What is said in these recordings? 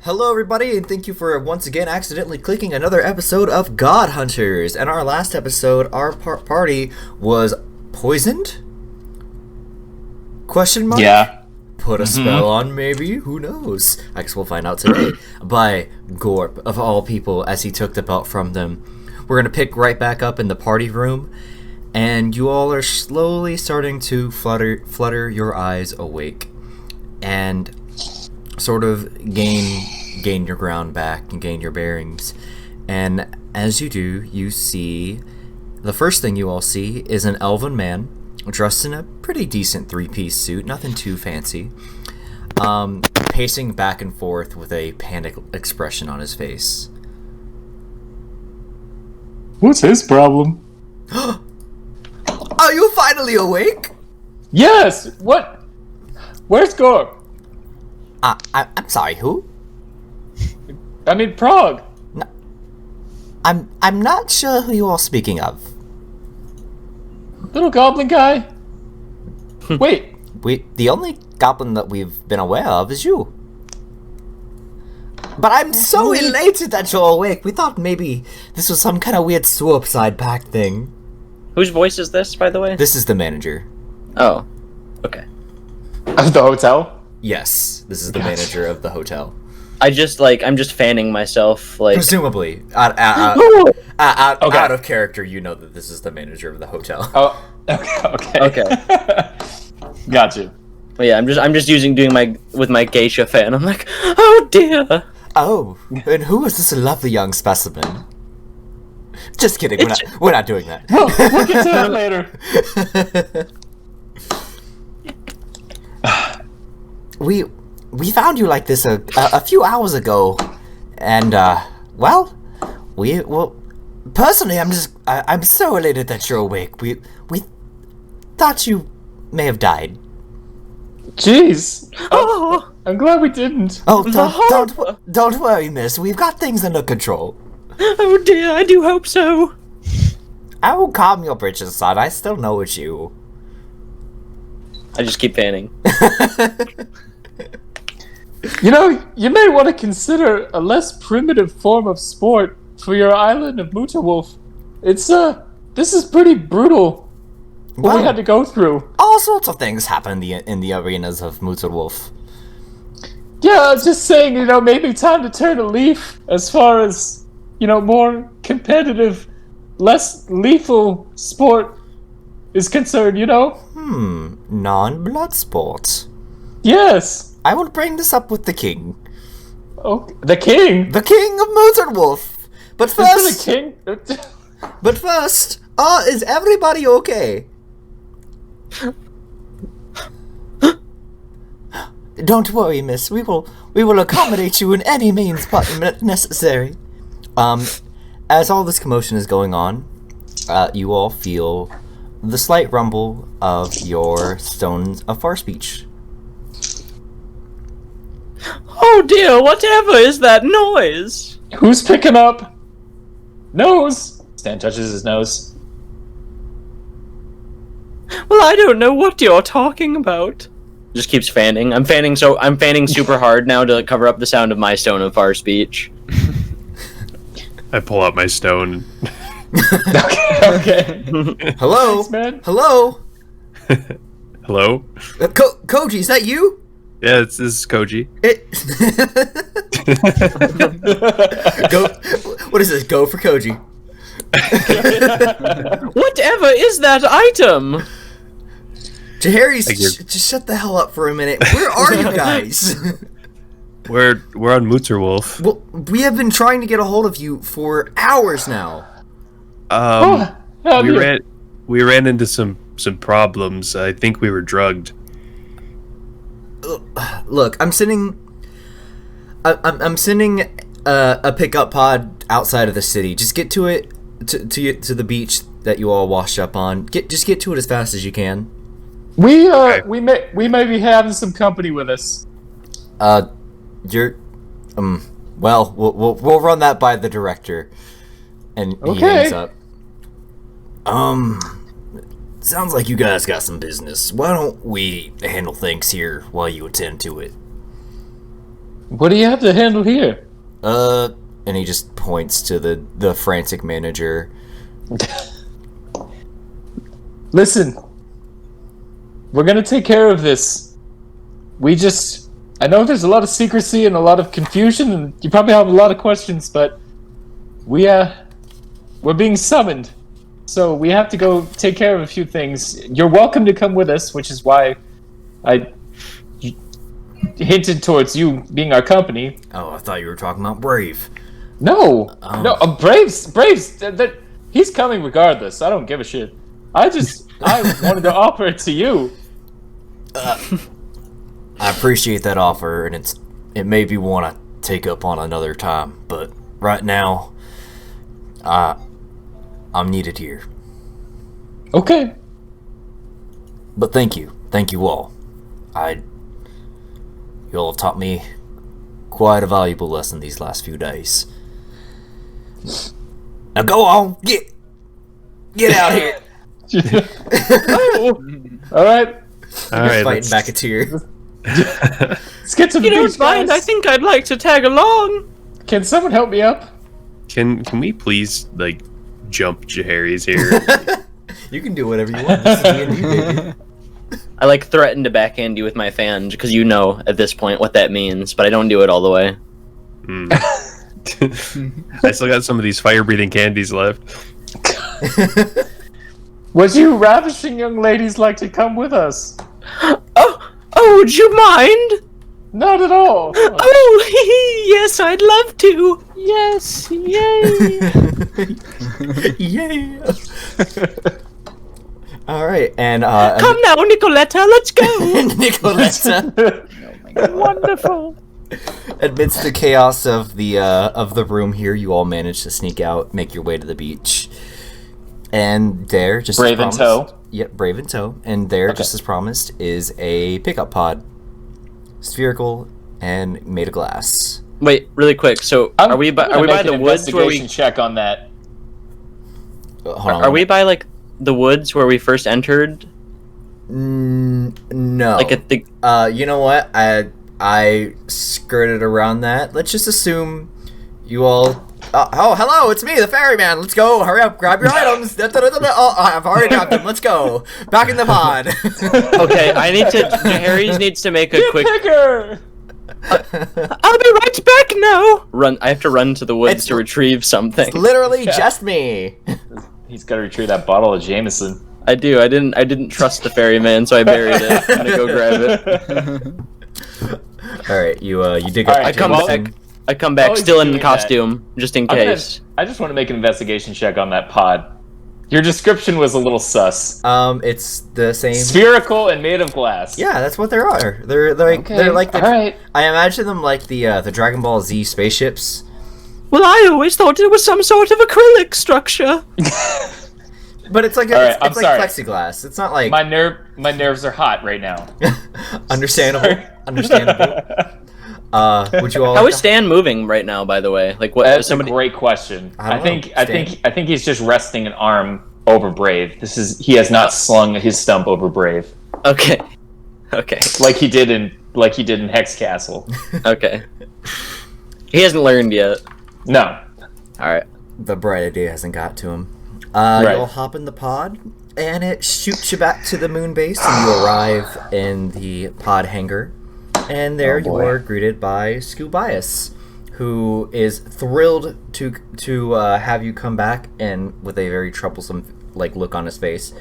Hello, everybody, and thank you for once again accidentally clicking another episode of God Hunters. And our last episode, our party was poisoned? Question mark? Yeah. Put a spell on, maybe? Who knows? I guess we'll find out today. By Gorp, of all people, as he took the belt from them. We're gonna pick right back up in the party room, and you all are slowly starting to flutter your eyes awake, and sort of gain your ground back and gain your bearings. And as you do, you see, the first thing you all see is an elven man dressed in a pretty decent three-piece suit, nothing too fancy, pacing back and forth with a panicked expression on his face. What's his problem? Are you finally awake? Yes! What? Where's Gorp? I'm sorry, who? I mean, Prague. No, I'm not sure who you all speaking of. Little goblin guy? Wait. The only goblin that we've been aware of is you. But I'm so elated that you're awake. We thought maybe this was some kind of weird suicide pact thing. Whose voice is this, by the way? This is the manager. Oh, okay. Of the hotel? Yes, this is the manager of the hotel. I'm just fanning myself, like... Presumably, out of character, you know that this is the manager of the hotel. Oh, okay. Okay. Got you. But yeah, I'm just doing my geisha fan. I'm like, oh dear. Oh, and who is this lovely young specimen? Just kidding, we're not doing that. We'll get to that later. We found you like this a few hours ago, and personally, I'm so elated that you're awake. We thought you may have died. Jeez. Oh, I'm glad we didn't. Oh, don't worry, miss. We've got things under control. Oh dear, I do hope so. I will calm your britches, son. I still know it's you. I just keep fanning. You know, you may want to consider a less primitive form of sport for your island of MuterWulf. This is pretty brutal. What we had to go through. All sorts of things happen in the arenas of MuterWulf. Yeah, I was just saying, maybe time to turn a leaf as far as, more competitive, less lethal sport is concerned, Non-blood sport. Yes. I will bring this up with the king. Oh, the king? The king of MuterWulf. But first... The king? But first, is everybody okay? Don't worry, miss. We will accommodate you in any means necessary. As all this commotion is going on, you all feel the slight rumble of your stones of far speech. Oh dear, whatever is that noise? Who's picking up? Nose! Stan touches his nose. Well, I don't know what you're talking about. Just keeps fanning. I'm fanning super hard now to cover up the sound of my stone of far speech. I pull out my stone. Okay. Hello? Thanks, man. Hello? Hello? Koji, is that you? Yeah, this is Koji. Go. What is this? Go for Koji. Whatever is that item? Jahari's, just shut the hell up for a minute. Where are you guys? We're on MuterWulf. Well, we have been trying to get a hold of you for hours now. We ran into some problems. I think we were drugged. Look, I'm sending a pickup pod outside of the city. Just get to it to the beach that you all washed up on. Just get to it as fast as you can. We may be having some company with us. We'll run that by the director. And he hangs up. Sounds like you guys got some business. Why don't we handle things here while you attend to it? What do you have to handle here? And he just points to the frantic manager. Listen, we're gonna take care of this. I know there's a lot of secrecy and a lot of confusion, and you probably have a lot of questions, but we're being summoned. So we have to go take care of a few things. You're welcome to come with us, which is why I hinted towards you being our company. Oh, I thought you were talking about Brave. No, Braves. He's coming regardless. I don't give a shit. I wanted to offer it to you. I appreciate that offer, and it made me want to take up on another time, but right now, I'm needed here. Okay. But thank you all. You all have taught me quite a valuable lesson these last few days. Now go on, get out here. All right. All right, Fighting back a tear. Let's get to the You don't beach, mind? guys. I think I'd like to tag along. Can someone help me up? Can we please like jump Jahari's here? You can do whatever you want. This is D&D, baby. I like threaten to backhand you with my fan because you know at this point what that means, but I don't do it all the way. I still got some of these fire-breathing candies left. Would you ravishing young ladies like to come with us? Oh, would you mind? Not at all. Oh, yes, I'd love to. Yes, yay. Yay! All right, and Come now, Nicoletta, let's go. Nicoletta. Wonderful. Amidst the chaos of the room here, you all manage to sneak out, make your way to the beach, and there, just Brave as in promised, tow. Yep, brave in tow, and there, Okay. just as promised, is a pickup pod, spherical and made of glass. Wait, really quick. So, are we by the woods where we check on that? Hold on. are we by like the woods where we first entered? No. Like at the You know what? I skirted around that. Let's just assume you all. Oh, hello! It's me, the ferryman. Let's go! Hurry up! Grab your items. Oh, I've already grabbed them. Let's go. Back in the pod. Okay, Harry's needs to make a quick. Picker! I'll be right back now. Run! I have to run to the woods It's- to retrieve something. Literally just me. He's got to retrieve that bottle of Jameson. I do. I didn't trust the ferryman, so I buried it. I'm gonna go grab it. All right, you dig All up. right, I come well- back. I come back While still he's in doing costume, just in case. I just want to make an investigation check on that pod. Your description was a little sus. It's the same. Spherical and made of glass. Yeah, that's what they are. They're like they're like the, all right. I imagine them like the Dragon Ball Z spaceships. Well, I always thought it was some sort of acrylic structure. But it's like All right, I'm it's like sorry. plexiglass. It's not like My nerves are hot right now. understandable. Sorry. Understandable. Would you all? How is Stan moving right now? By the way, like what? That's somebody. a great question. I don't I know, think he's just resting an arm over Brave. He has not slung his stump over Brave Okay. Okay. like he did in Hex Castle. Okay. He hasn't learned yet. No. All right. The bright idea hasn't got to him. Right. You'll hop in the pod, and it shoots you back to the moon base, and you arrive in the pod hangar. And there you are greeted by Scoobias, who is thrilled to have you come back, and with a very troublesome look on his face.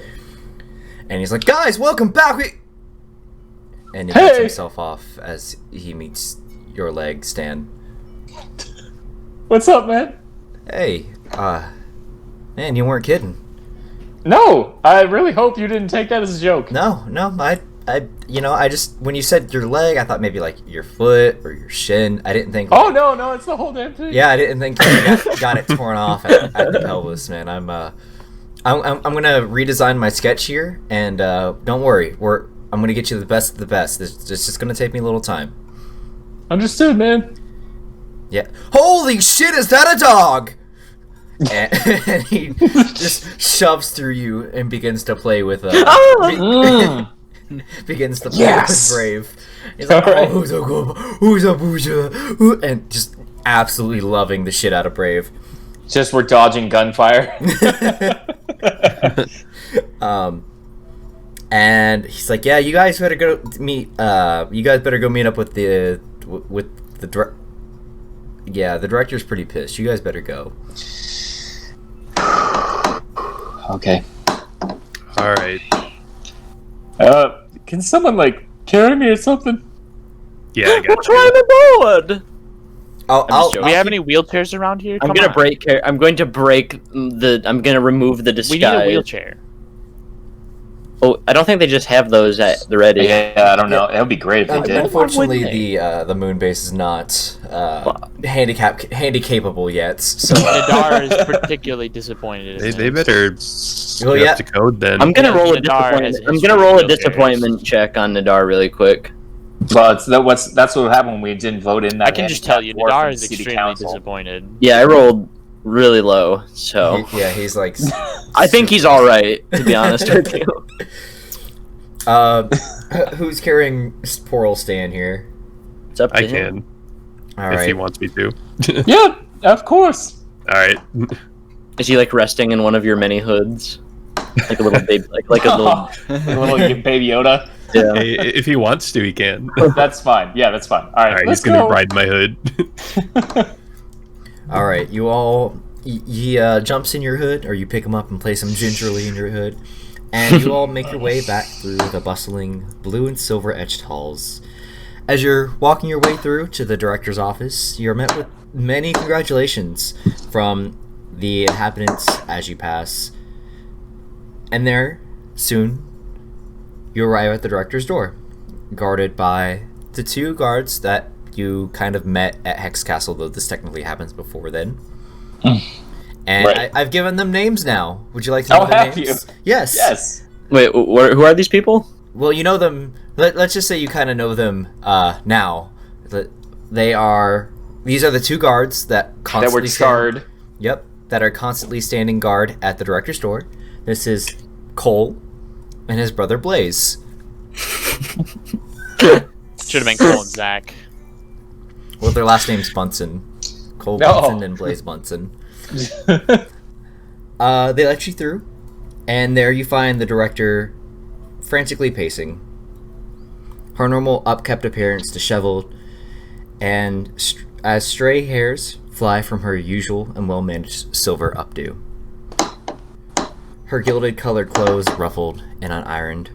And he's like, "Guys, welcome back!" And he cuts himself off as he meets your leg, Stan. What's up, man? Hey, man, you weren't kidding. No, I really hope you didn't take that as a joke. No, I just when you said your leg, I thought maybe like your foot or your shin. I didn't think. Oh no, it's the whole damn thing. Yeah, I didn't think you got it torn off at the pelvis, man. I'm gonna redesign my sketch here, and don't worry, I'm gonna get you the best of the best. It's just gonna take me a little time. Understood, man. Yeah. Holy shit! Is that a dog? And he just shoves through you and begins to play with begins to play Yes! with Brave. He's like, Alright. oh, who's a booja? And just absolutely loving the shit out of Brave. Just we're dodging gunfire. And he's like, yeah, you guys better go meet. You guys better go meet up with the Yeah, the director's pretty pissed. You guys better go. Okay. All right. Can someone carry me or something? Yeah, I got you. Climb aboard. Do we have any wheelchairs around here? I'm Come gonna on. I'm going to break the. I'm gonna remove the disguise. We need a wheelchair. Oh, I don't think they just have those at the ready. Yeah, I don't know. It would be great if they did. Unfortunately, Why wouldn't the moon base is not handicapable yet. So Nadar is particularly disappointed. in They it. better Well, get yeah. up to code then. I'm gonna Yeah, roll a Nadar has disappointment. I'm history gonna roll a with wheelchairs. disappointment check on Nadar really quick. Well, that's what happened when we didn't vote in that. I can just tell you, handicapped dwarf Nadar in is city extremely council. disappointed. Yeah, I rolled really low, so he's like. I think he's all right. To be honest with you. Who's carrying poor old Stan here? It's up to I him. can, All if he right. wants me to. Yeah, of course. All right. Is he resting in one of your many hoods, like a little baby, like a little? A little baby Yoda. Yeah. Hey, if he wants to, he can. That's fine. Yeah, that's fine. All right, All right, let's he's gonna go. ride my hood. All right, you all. He jumps in your hood, or you pick him up and place him gingerly in your hood, and you all make your way back through the bustling blue and silver etched halls. As you're walking your way through to the director's office, you're met with many congratulations from the inhabitants as you pass. And there, soon, you arrive at the director's door, guarded by the two guards that you kind of met at Hex Castle, though this technically happens before then. And Right. I've given them names now. Would you like to know Oh, their have names? you? Yes. Yes. Wait, who are these people? Well, you know them. Let's just say you kind of know them now. These are the two guards that That constantly were charred. Yep, that are constantly standing guard at the director's door. This is Cole and his brother Blaze. Should have been Cole and Zach. Well, their last name's Bunsen. Cole No. Bunsen and Blaze Bunsen. They let you through, and there you find the director frantically pacing. Her normal upkept appearance disheveled, and as stray hairs fly from her usual and well-managed silver updo. Her gilded colored clothes ruffled and unironed.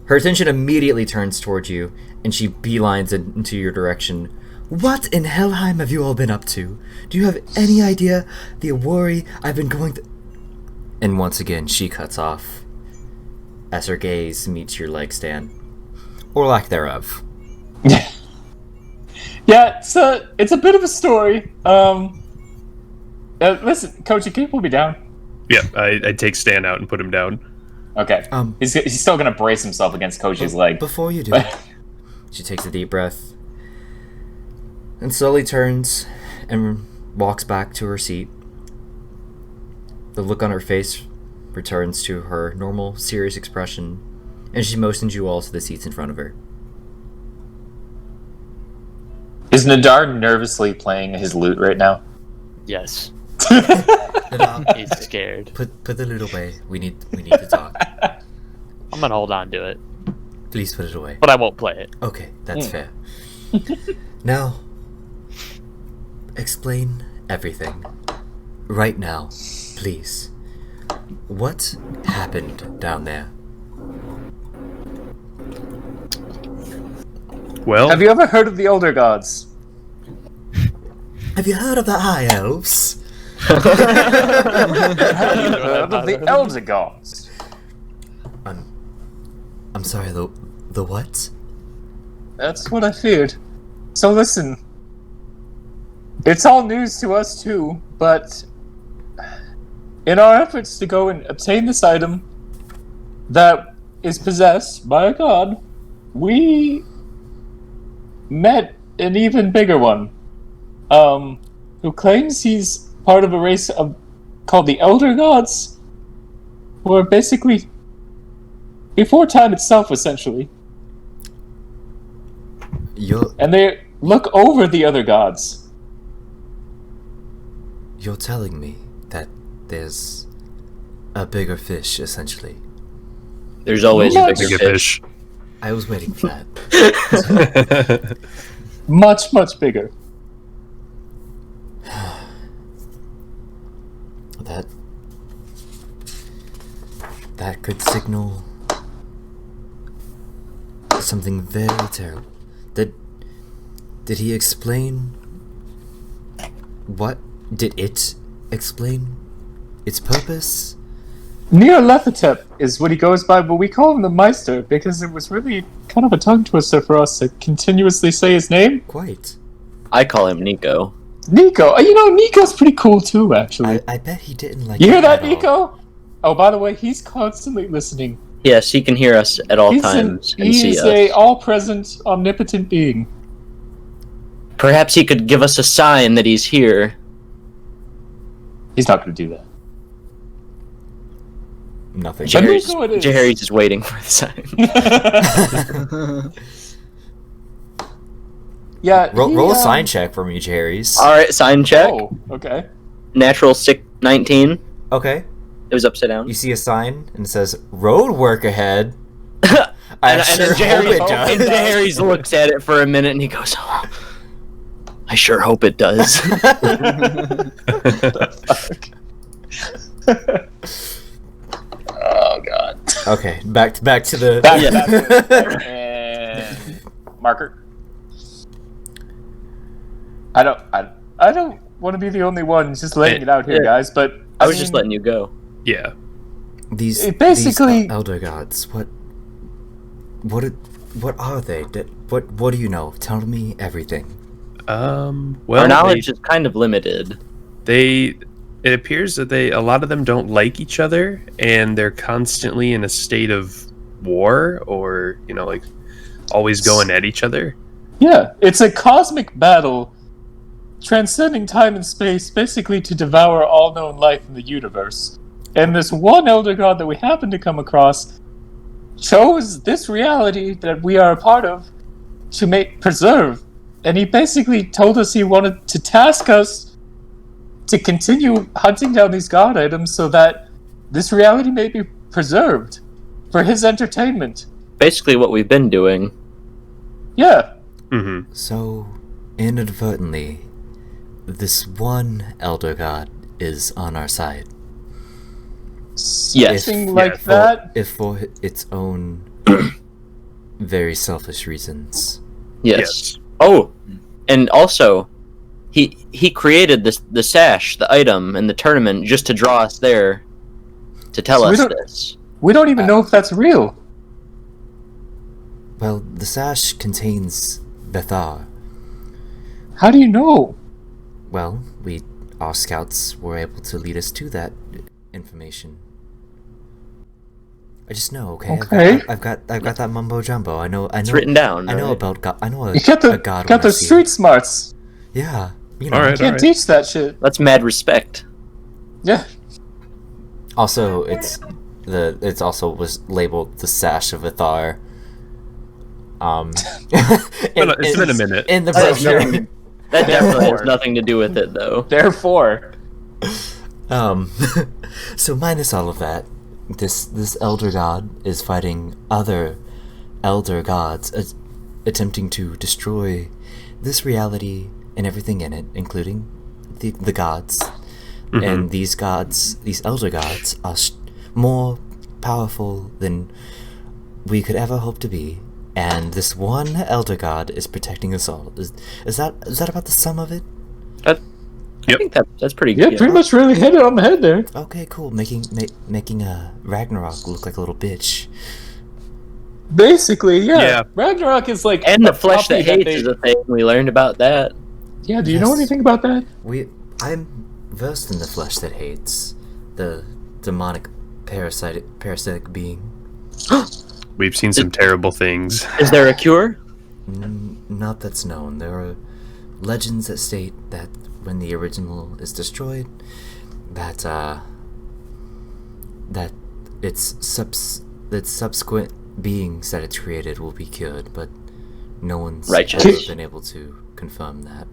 Her attention immediately turns towards you, and she beelines into your direction. What in Helheim have you all been up to? Do you have any idea the worry I've been going through? And once again, she cuts off as her gaze meets your leg stand. Or lack thereof. Yeah, it's a bit of a story. Listen, Coach, can you pull me down? Yeah, I take Stan out and put him down. Okay. He's still gonna brace himself against Coach's leg. Before you do, she takes a deep breath and slowly turns and walks back to her seat. The look on her face returns to her normal, serious expression, and she motions you all to the seats in front of her. Is Nadar nervously playing his lute right now? Yes. Nadar, He's scared. put the lute away. We need to talk. I'm gonna hold on to it, Please put it away. but I won't play it. Okay, that's fair. Now, explain everything. Right now, please. What happened down there? Well, Have you ever heard of the Elder Gods? Have you heard of the High Elves? Have you heard of the Elder Gods? I'm sorry, the what? That's what I feared. So listen, it's all news to us too, but in our efforts to go and obtain this item that is possessed by a god, we met an even bigger one, who claims he's part of a race called the Elder Gods, who are basically before time itself, essentially. You're And they look over the other gods. telling me that there's a bigger fish, essentially. There's always a Much bigger Bigger fish. fish. I was waiting for that. Much, much bigger. That could signal something very terrible. Did he explain what? Did it explain its purpose? Nyarlathotep is what he goes by, but we call him the Meister because it was really kind of a tongue twister for us to continuously say his name. Quite. I call him Nico. Nico. Nico's pretty cool too, actually. I bet he didn't like You hear it that, at all. Nico? Oh, by the way, he's constantly listening. Yes, he can hear us at all He's times and see he's us. a all-present, omnipotent being. Perhaps he could give us a sign that he's here. He's not going to do that. Nothing. Jerry's, Nico it is. Jerry's just waiting for the sign. Yeah. Roll a sign check for me, Jerry's. All right, sign check. Oh, okay. Natural 19. Okay. It was upside down. You see a sign and it says "Road work ahead." And sure then hope Jerry, it does. and Jerry's looks at it for a minute and he goes, "Oh, I sure hope it does." Oh God. Okay, back to the. And marker. I don't want to be the only one just laying it out here, Yeah. guys. But I was just letting you go. Yeah. These Basically- these elder gods. What are they? What do you know? Tell me everything. Well, Our knowledge is kind of limited. it appears that a lot of them don't like each other, and they're constantly in a state of war, or like always going at each other. Yeah, it's a cosmic battle transcending time and space, basically to devour all known life in the universe. And this one elder god that we happen to come across chose this reality that we are a part of to preserve. And he basically told us he wanted to task us to continue hunting down these god items so that this reality may be preserved for his entertainment. Basically what we've been doing. Yeah. Mm-hmm. So, inadvertently, this one elder god is on our side. Yes. Something like Yeah, that. If for its own very selfish reasons. Yes. Oh, and also, he created the sash, the item, and the tournament just to draw us there, to tell So we us don't- this. We don't even know if that's real. Well, the sash contains Bethar. How do you know? Well, our scouts were able to lead us to that information. I just know, okay? Okay. I've got that mumbo jumbo. I know. It's written down. I know right? about God. I know a, You got a god. got when I the see street it. smarts. Yeah. You know. All right. Can't teach that shit. That's mad respect. Yeah. Also, it's also was labeled the sash of Ithar. It's been a minute. In the That has brochure. nothing- That definitely has Therefore. nothing to do with it, though. Therefore, So minus all of that, this elder god is fighting other elder gods, attempting to destroy this reality and everything in it, including the gods. And these elder gods, are more powerful than we could ever hope to be. And this one elder god is protecting us all. Is that about the sum of it? I Yep. think that's pretty yeah, good. pretty much really hit it on the head there. Okay, cool. Making Ragnarok look like a little bitch. Basically, yeah. Yeah. Ragnarok is like And a the flesh that puppy hates is a thing. We learned about that. Yeah, do you know Yes. anything about that? I'm versed in the flesh that hates, the demonic parasitic being. We've seen some terrible things. Is there a cure? Not that's known. There are legends that state that when the original is destroyed, that its the subsequent beings that it's created will be cured, but no one's Righteous. ever been able to confirm that.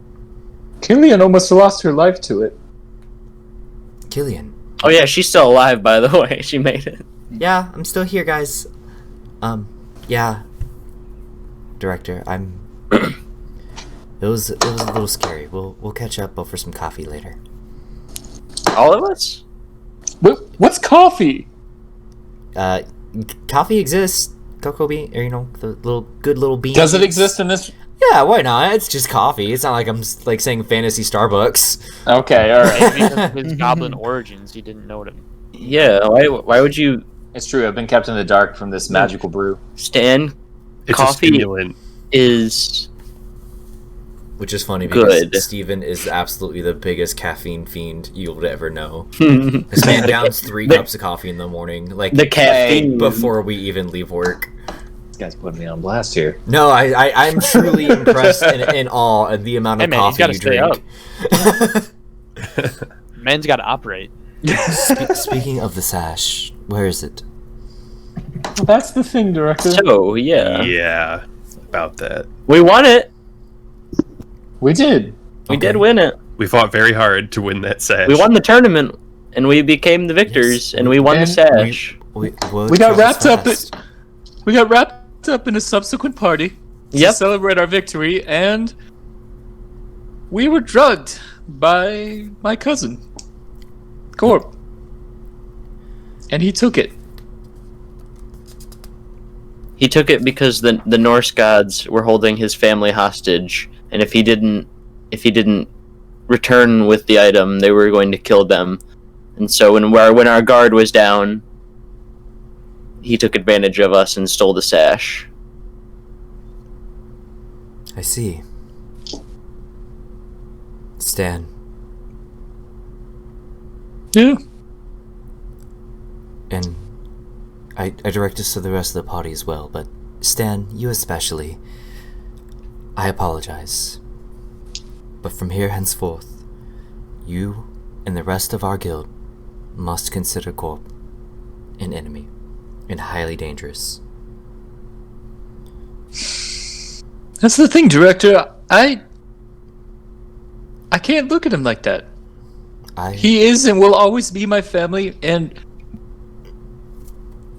Killian almost lost her life to it. Killian. Oh yeah, she's still alive, by the way. She made it. Yeah, I'm still here, guys. Yeah. Director, I'm... It was a little scary. We'll catch up over some coffee later. All of us? What's coffee? Coffee exists. Cocoa bean, or the good little bean. Does it exist in this? Yeah, why not? It's just coffee. It's not like I'm like saying fantasy Starbucks. Okay, all right. Because of his goblin origins, he didn't know him. Yeah, why would you... It's true. I've been kept in the dark from this magical brew. Stan, It's coffee a stimulant. is... Which is funny because Good. Steven is absolutely the biggest caffeine fiend you'll ever know. This man downs 3 cups of coffee in the morning, like The caffeine. before we even leave work. This guy's putting me on blast here. No, I'm truly impressed and in awe at the amount of Hey, man, he's coffee gotta you stay drink. Man's got to operate. Speaking of the sash, where is it? Well, that's the thing, Director. So, yeah. Yeah, about that. We won it. We did. We Okay. did win it. We fought very hard to win that sash. We won the tournament, and we became the victors, Yes, and we won the and sash. We got wrapped up. We got wrapped up in a subsequent party to Yep. celebrate our victory, and we were drugged by my cousin, Corp, and he took it. He took it because the Norse gods were holding his family hostage, and if he didn't return with the item, they were going to kill them. And so when our guard was down, he took advantage of us and stole the sash. I see. Stan, Yeah. and I direct this to the rest of the party as well, but Stan, you especially, I apologize. But from here henceforth, you and the rest of our guild must consider Corp an enemy and highly dangerous. That's the thing, Director. I can't look at him like that. He is and will always be my family, and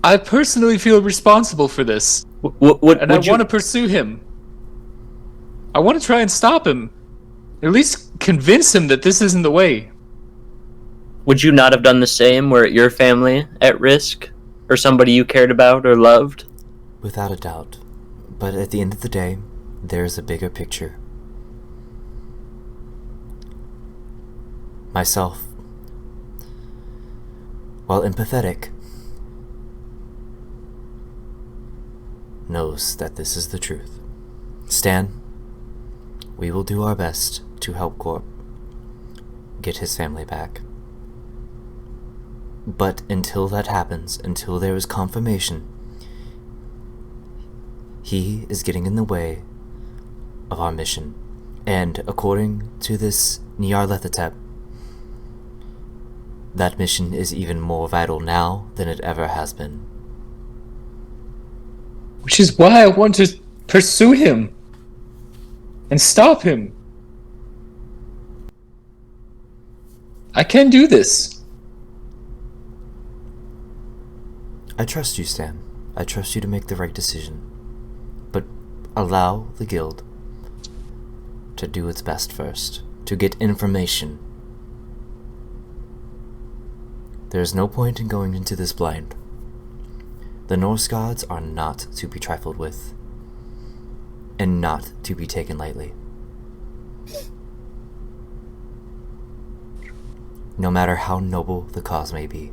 I personally feel responsible for this. And I want to pursue him. I want to try and stop him. At least convince him that this isn't the way. Would you not have done the same were it your family at risk? Or somebody you cared about or loved? Without a doubt. But at the end of the day, there's a bigger picture. Myself, while empathetic, knows that this is the truth. Stan, we will do our best to help Corp get his family back. But until that happens, until there is confirmation, he is getting in the way of our mission. And according to this Nyarlathotep, that mission is even more vital now than it ever has been. Which is why I want to pursue him and stop him. I can do this. I trust you, Stan. I trust you to make the right decision. But allow the guild to do its best first, to get information. There is no point in going into this blind. The Norse gods are not to be trifled with, and not to be taken lightly. No matter how noble the cause may be.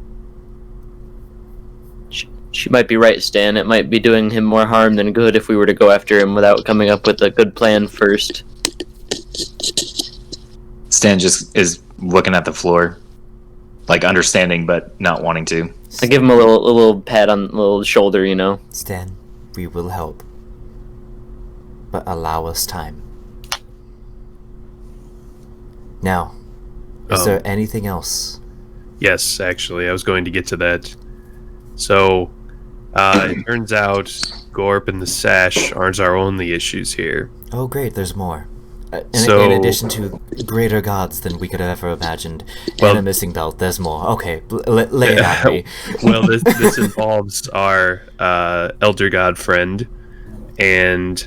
She might be right, Stan. It might be doing him more harm than good if we were to go after him without coming up with a good plan first. Stan just is looking at the floor, like understanding but not wanting to. I give him a little pat on the little shoulder, you know. Stan, we will help. But allow us time. Now, is there anything else? Yes, actually, I was going to get to that. So, It turns out Gorp and the sash aren't our only issues here. Oh, great, there's more. So- In addition to greater gods than we could have ever imagined, Well- and a missing belt, there's more. Okay, lay it on me. Well, this involves our elder god friend, and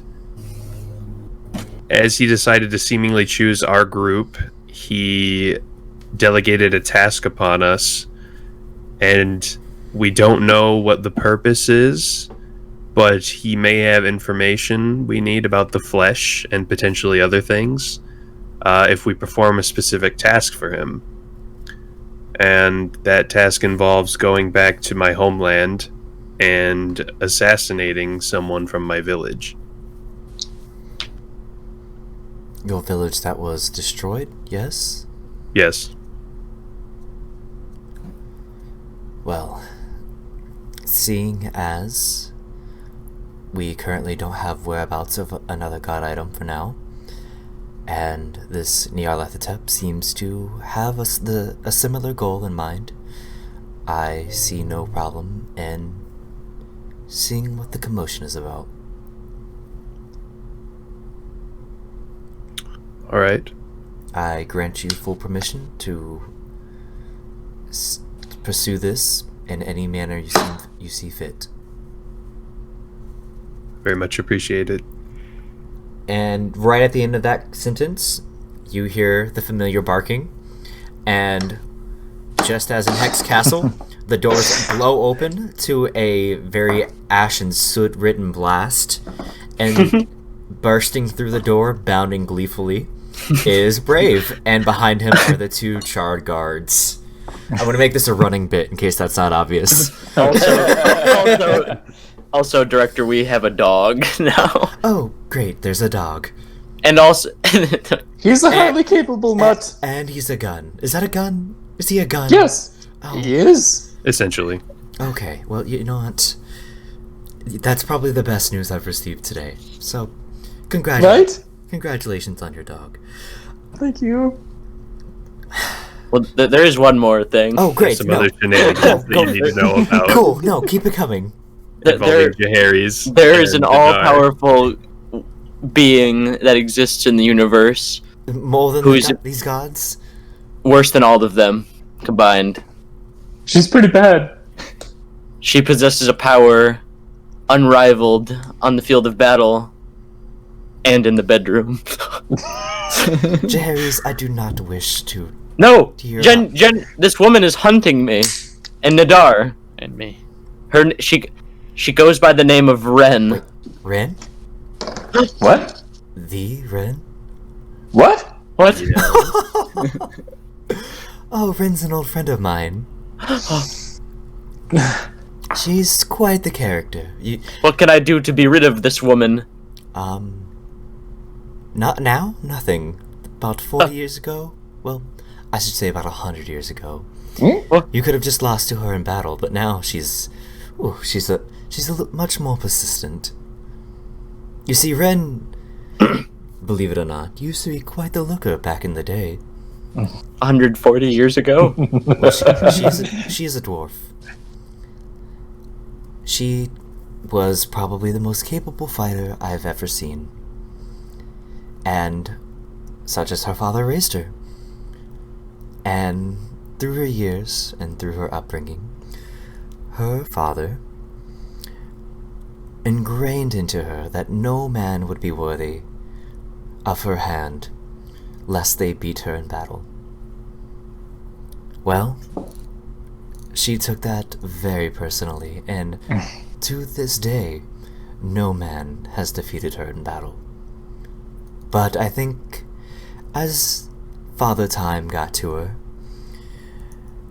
as he decided to seemingly choose our group, he delegated a task upon us, and we don't know what the purpose is, but he may have information we need about the flesh and potentially other things if we perform a specific task for him. And that task involves going back to my homeland and assassinating someone from my village. Your village that was destroyed, yes? Yes. Well, seeing as we currently don't have whereabouts of another god item for now, and this Nyarlathotep seems to have a similar goal in mind, I see no problem in seeing what the commotion is about. All right. I grant you full permission to pursue this in any manner you see fit. Very much appreciated. And right at the end of that sentence, you hear the familiar barking, and just as in Hex Castle, the doors blow open to a very ash and soot-ridden blast, and bursting through the door, bounding gleefully, is Brave, and behind him are the two charred guards. I'm going to make this a running bit in case that's not obvious. Also, director, we have a dog now. Oh, great, there's a dog. And also, He's a highly capable mutt. And he's a gun. Is that a gun? Is he a gun? Yes, Oh. he is. Essentially. Okay, well, you know what? That's probably the best news I've received today. So, Right? Congratulations on your dog. Thank you. well, there is one more thing. Oh, great. Some No. other shenanigans that you need to know about. Cool. No, keep it coming. Involving Jaharis. There is an and Dinar. all-powerful being that exists in the universe, More than Who's- these gods? worse than all of them combined. She's pretty bad. She possesses a power unrivaled on the field of battle and in the bedroom. Jaharis, I do not wish to... No, Dear Jen, this woman is hunting me, and Nadar. And me. She goes by the name of Ren. Ren? What? The Ren? What? What? Oh, Ren's an old friend of mine. She's quite the character. What can I do to be rid of this woman? Not now? Nothing. About 40 years ago? Well, I should say about 100 years ago. You could have just lost to her in battle, but now she's much more persistent. You see, Ren, believe it or not, used to be quite the looker back in the day. 140 years ago? Well, she's a dwarf. She was probably the most capable fighter I've ever seen. And such as her father raised her. And through her years and through her upbringing, her father ingrained into her that no man would be worthy of her hand lest they beat her in battle. Well, she took that very personally, and to this day, no man has defeated her in battle. But I think as Father Time got to her,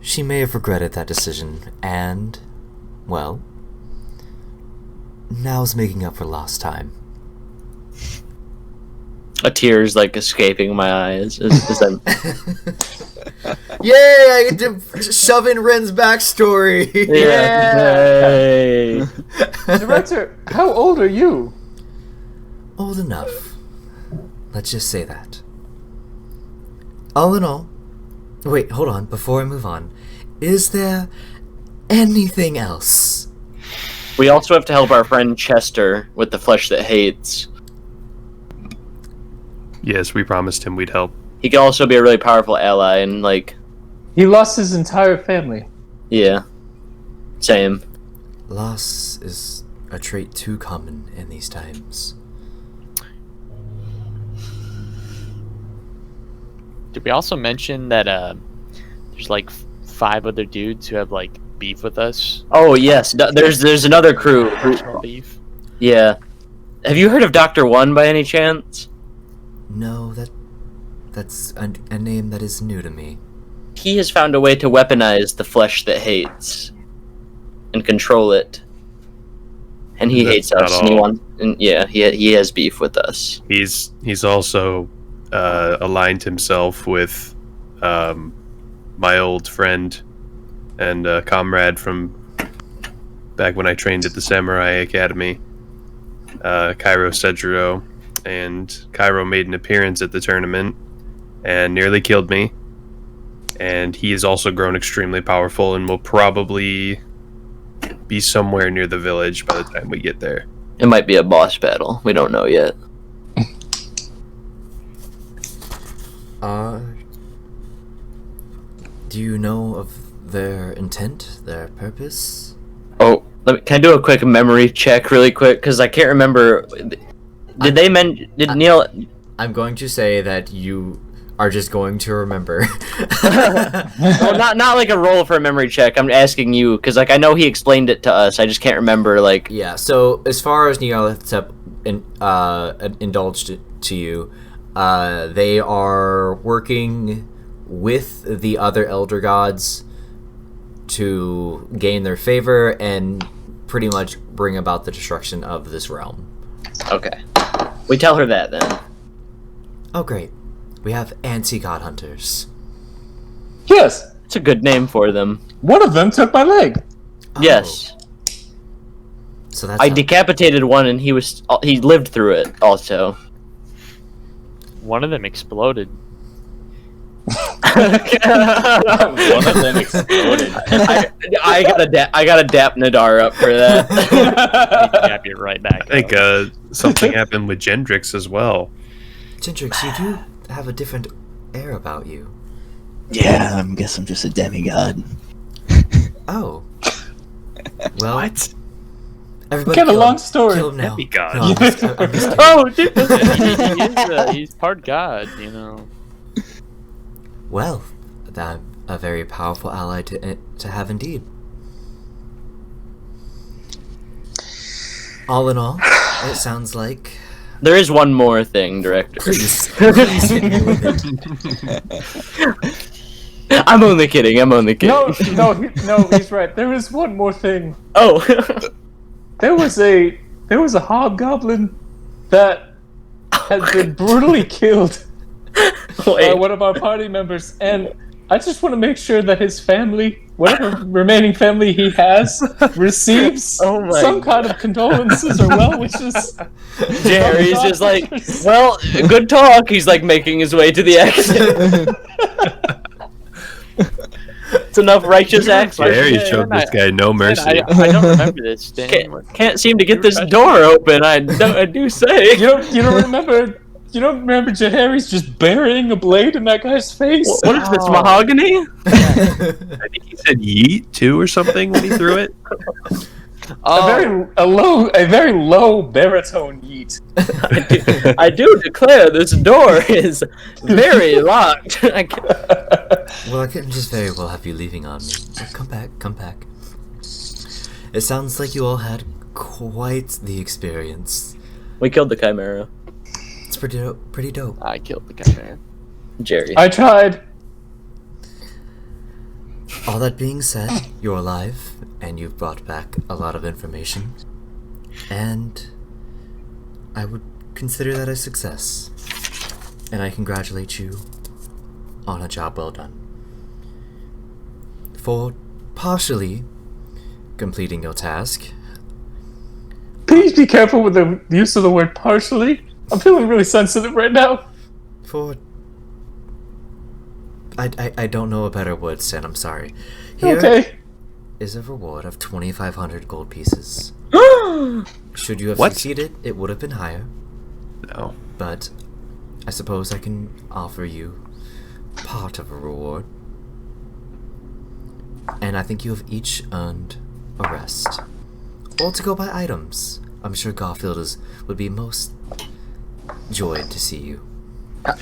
she may have regretted that decision, and, well, now's making up for lost time. A tear is like escaping my eyes as I'm. Yay! I get to shove in Ren's backstory! Yay! Director, how old are you? Old enough. Let's just say that. All in all... Wait, hold on, before I move on. Is there anything else We also have to help our friend Chester with the flesh that hates. Yes, we promised him we'd help. He can also be a really powerful ally, and like, He lost his entire family. yeah, same. Loss is a trait too common in these times. Did we also mention that there's like 5 other dudes who have like beef with us? Oh yes, there's another crew. Personal beef. Yeah, have you heard of Doctor One by any chance? No, that's a name that is new to me. He has found a way to weaponize the flesh that hates and control it, and he That's hates not us. And he all. wants, and yeah, he has beef with us. He's also aligned himself with my old friend and comrade from back when I trained at the Samurai Academy, Cairo Sejiro, and Cairo made an appearance at the tournament and nearly killed me. And he has also grown extremely powerful and will probably be somewhere near the village by the time we get there. It might be a boss battle. We don't know yet. Do you know of their intent, their purpose? Oh, can I do a quick memory check really quick? Because I can't remember. Did Neil? I'm going to say that you are just going to remember. Well, not like a roll for a memory check. I'm asking you because like I know he explained it to us. I just can't remember like. Yeah, so as far as Neolithep indulged to you, they are working with the other elder gods to gain their favor and pretty much bring about the destruction of this realm. Okay, we tell her that then. Oh, great. We have anti-god hunters. Yes, It's a good name for them. one of them took my leg. Oh, Yes, So that's I decapitated one, and he lived through it also. One of them exploded. One of them exploded. I gotta dap Nadar up for that. Tap you right back. I think something happened with Gendrix as well. Gendrix, you do have a different air about you. Yeah, I guess I'm just a demigod. Oh. Well, What? everybody Kind of kill long him. story. Kill him now. Demigod. No, I'm just kidding. Oh, dude, he's part god, you know. Well, that's a very powerful ally to have indeed. All in all, it sounds like... There is one more thing, Director. Please hit me with it. I'm only kidding. No, he's right. There is one more thing. Oh. There was a hobgoblin that had been brutally killed by Wait. one of our party members, and I just want to make sure that his family, whatever remaining family he has, receives Oh my some kind of condolences or well wishes. Jerry's just like, well, good talk. He's like making his way to the exit. It's enough righteous acts. Jerry Yeah, showed and this guy no mercy. I don't remember this. Dan. Can't seem to get this door open. I do say. You don't remember Jahari's just burying a blade in that guy's face? What is this, mahogany? I think he said yeet too or something when he threw it. A very low baritone yeet. I do declare this door is very locked. Well, I couldn't just very well have you leaving on me. Oh, come back. It sounds like you all had quite the experience. We killed the Chimera. It's pretty dope. I killed the guy, man. Jerry. I tried. All that being said, you're alive, and you've brought back a lot of information. And I would consider that a success. And I congratulate you on a job well done. For partially completing your task, Please be careful with the use of the word partially. I'm feeling really sensitive right now. for... I don't know a better word, Stan, I'm sorry. Here, Okay. is a reward of 2,500 gold pieces. Should you have What? succeeded, it would have been higher. No. But I suppose I can offer you part of a reward. And I think you have each earned a rest. Or to go buy items. I'm sure Garfield would be most joyed to see you.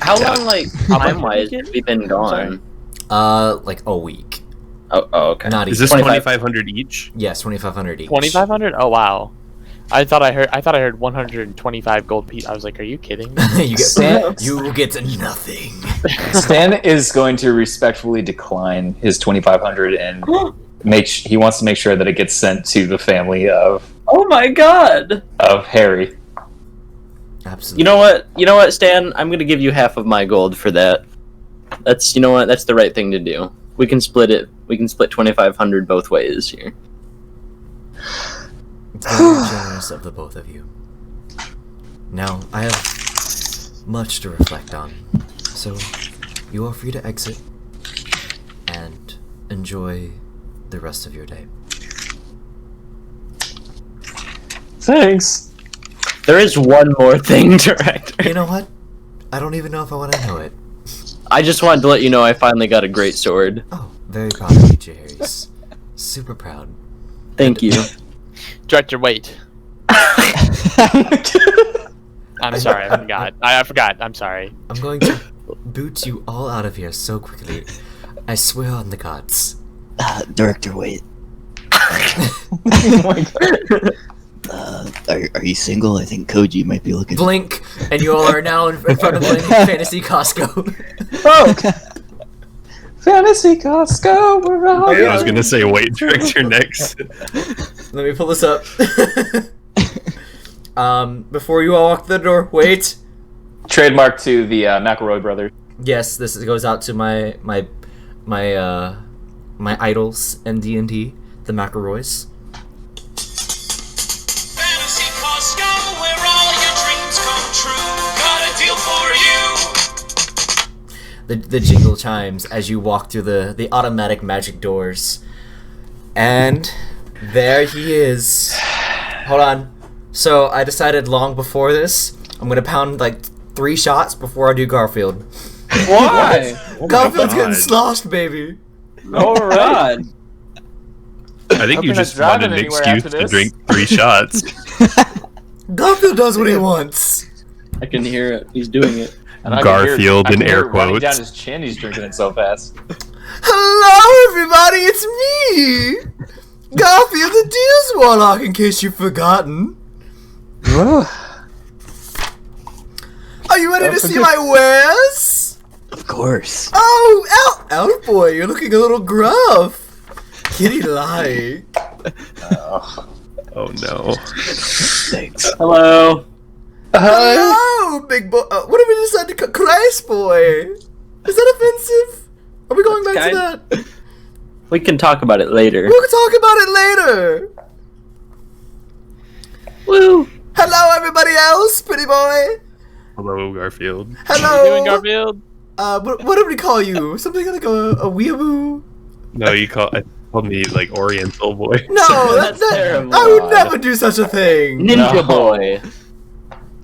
How long, like, time-wise, have we been gone? Like a week. Oh, okay. Not Is even. this 2,500 each? Yes, 2,500 each. 2,500? Oh wow. I thought I heard 125 gold piece. I was like, are you kidding me? you get nothing. Stan is going to respectfully decline his 2,500 and he wants to make sure that it gets sent to the family of Oh my god! Harry. Absolutely. You know what, Stan? I'm gonna give you half of my gold for that. That's, you know what? That's the right thing to do. We can split it. We can split 2,500 both ways here. Very generous of the both of you. Now, I have much to reflect on, so you are free to exit and enjoy the rest of your day. Thanks. There is one more thing, Director. You know what? I don't even know if I want to know it. I just wanted to let you know I finally got a great sword. Oh, very proud of you, Jerry's. Super proud. Thank you. Director, wait. I'm sorry, I forgot. I forgot. I'm sorry. I'm going to boot you all out of here so quickly. I swear on the gods. Director, wait. Are you single? I think Koji might be looking. Blink, and you all are now in front of Blink Fantasy Costco. Oh! Fantasy Costco, we're all I was gonna say, wait, Director next. Let me pull this up. Before you all walk the door, wait. Trademark to the McElroy brothers. Yes, this goes out to my idols in D&D, the McElroys. Fantasy Costco, where all your dreams come true. Got a deal for you. The jingle chimes as you walk through the automatic magic doors. And there he is. Hold on. So I decided long before this, I'm gonna pound like 3 shots before I do Garfield. Why? Garfield's getting God. sloshed, baby. Alright. I think Hope you you're not just wanted driving an anywhere excuse after to this. drink 3 shots. Garfield does what he wants. I can hear it. He's doing it. And I can hear- Garfield I in can hear air it running quotes. down his chin, he's drinking it so fast. Hello, everybody, it's me, Garfield the Deals Warlock, in case you've forgotten. Are you ready to see my wares? Of course. Oh, Elf boy, you're looking a little gruff. Kitty-like. Oh no. Thanks. Hello. Hello, big boy. What did we decide to call Christ boy? Is that offensive? Are we going back to that? We can talk about it later. We'll talk about it later. Woo. Hello, everybody else, pretty boy. Hello, Garfield. Hello. How you doing, Garfield? What did we call you? Something like a weeaboo? No, you called me like Oriental boy. No, That's terrible. I would never do such a thing. Ninja No. boy.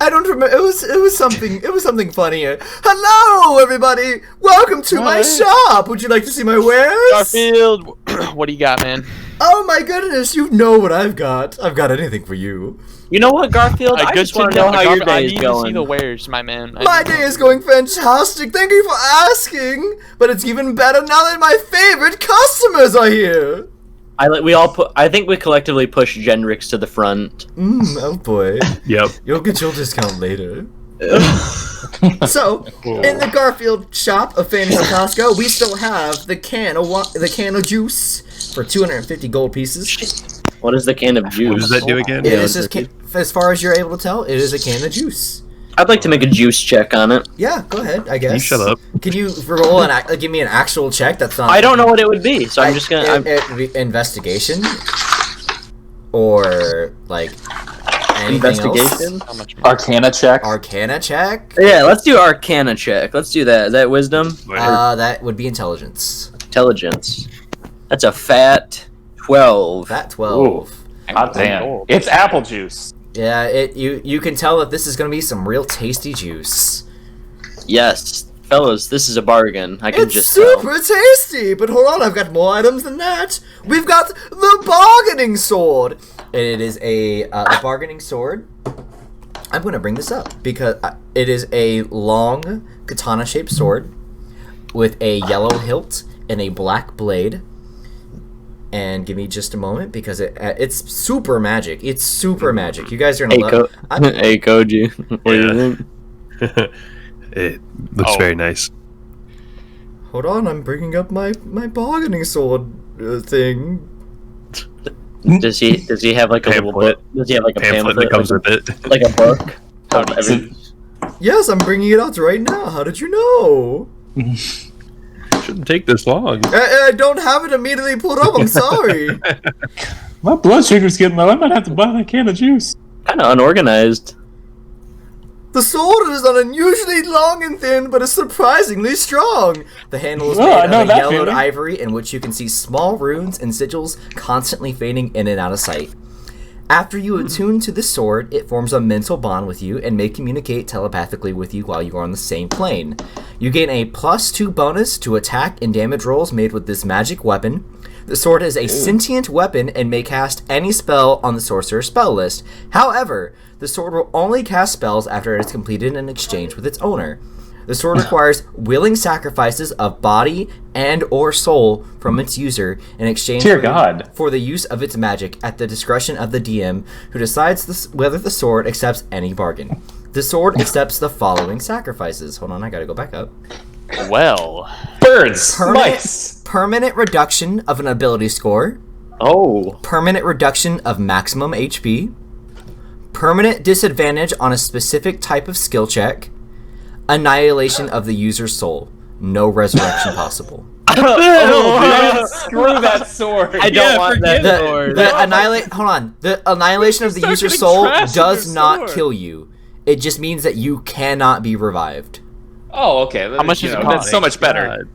I don't remember. It was something funnier. Hello, everybody. Welcome to my Hi. shop. Would you like to see my wares? Garfield, what do you got, man? Oh my goodness, you know what I've got. I've got anything for you. You know what, Garfield? I Good just want to know how your I day is need to see the going. wares, my man. My day is going fantastic. Thank you for asking. But it's even better now that my favorite customers are here. I think we collectively push Gendrix to the front. Oh boy. Yep. You'll get your discount later. So, in the Garfield shop of Fantasy Costco, we still have the can of juice for 250 gold pieces. What is the can of juice? What does that do again? It is just as far as you're able to tell, it is a can of juice. I'd like to make a juice check on it. Yeah, go ahead. I guess. You shut up. Can you roll give me an actual check? That's not. I don't know what it would be, so I'm just gonna. Investigation, or like anything Investigation. How much? Arcana check. Arcana check. Yeah, let's do Arcana check. Let's do that. Is that wisdom? That would be intelligence. Intelligence. That's a fat 12. Fat 12. Hot damn. It's apple juice. Yeah, you can tell that this is going to be some real tasty juice. Yes, fellas, this is a bargain. I can It's just super tasty, but hold on, I've got more items than that. We've got the bargaining sword. And it is a bargaining sword. I'm going to bring this up because it is a long katana-shaped sword with a yellow hilt and a black blade. And give me just a moment because it's super magic. It's super magic. You guys are gonna love. Hey, Koji, what do you think? It looks very nice. Hold on, I'm bringing up my bargaining sword thing. Does he have like a little book? Does he have like a Pamphlet that comes with it. like a book? of every- Yes, I'm bringing it out right now. How did you know? Shouldn't take this long. I don't have it immediately pulled up. I'm sorry. My blood sugar's getting low. I might have to buy that can of juice. Kind of unorganized. The sword is unusually long and thin, but is surprisingly strong. The handle is Oh, I made know of a that yellowed feeling. ivory in which you can see small runes and sigils constantly fading in and out of sight. After you attune to the sword, it forms a mental bond with you and may communicate telepathically with you while you are on the same plane. You gain a +2 bonus to attack and damage rolls made with this magic weapon. The sword is a sentient weapon and may cast any spell on the sorcerer's spell list. However, the sword will only cast spells after it is completed an exchange with its owner. The sword requires willing sacrifices of body and or soul from its user in exchange Dear God. for the use of its magic at the discretion of the DM, who decides whether the sword accepts any bargain. The sword accepts the following sacrifices. Hold on, I gotta go back up. Well, Birds, mice. Permanent reduction of an ability score. Oh, Permanent reduction of maximum HP. Permanent disadvantage on a specific type of skill check. Annihilation of the user's soul. No resurrection possible. Screw that sword. I don't want that sword. The annihilation of the Start user's getting soul trash in does your not sword. kill you. It just means that you cannot be revived. Oh, okay. How much does it cost? That's so much better.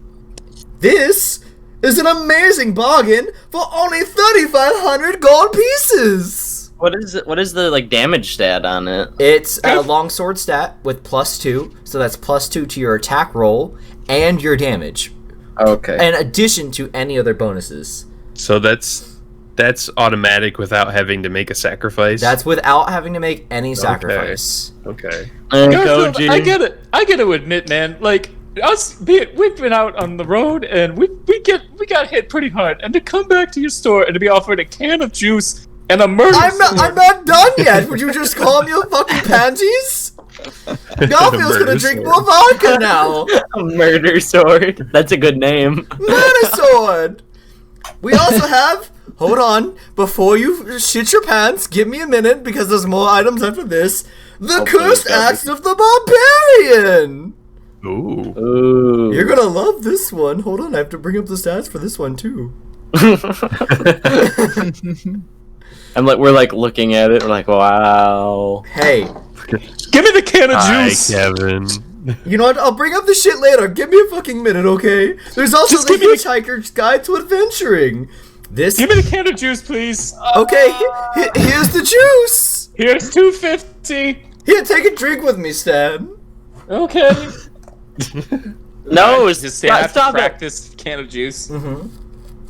This is an amazing bargain for only 3,500 gold pieces. What is the like damage stat on it? It's a longsword stat with +2, so that's +2 to your attack roll and your damage, Okay. in addition to any other bonuses. So that's automatic without having to make a sacrifice. That's without having to make any sacrifice. okay. Garfield, I get it. I got to admit, man. Like us, we've been out on the road and we got hit pretty hard. And to come back to your store and to be offered a can of juice and a murder I'm not done yet. Would you just calm your fucking panties? Garfield's gonna drink more vodka now. A murder sword. That's a good name. Murder sword. We also have. Hold on. Before you shit your pants, give me a minute because there's more items after this. The cursed axe of the barbarian. Ooh. Ooh. You're gonna love this one. Hold on, I have to bring up the stats for this one too. We're like looking at it. We're like, wow. Hey, Give me the can of Hi, juice. Kevin. you know what? I'll bring up the shit later. Give me a fucking minute, okay? There's also Just the give me the- Hitchhiker's Guide to Adventuring. This. Give me the can of juice, please. Okay, here's the juice. Here's $2.50. Here, take a drink with me, Stan. Okay. No, Just have to stop crack it. this can of juice.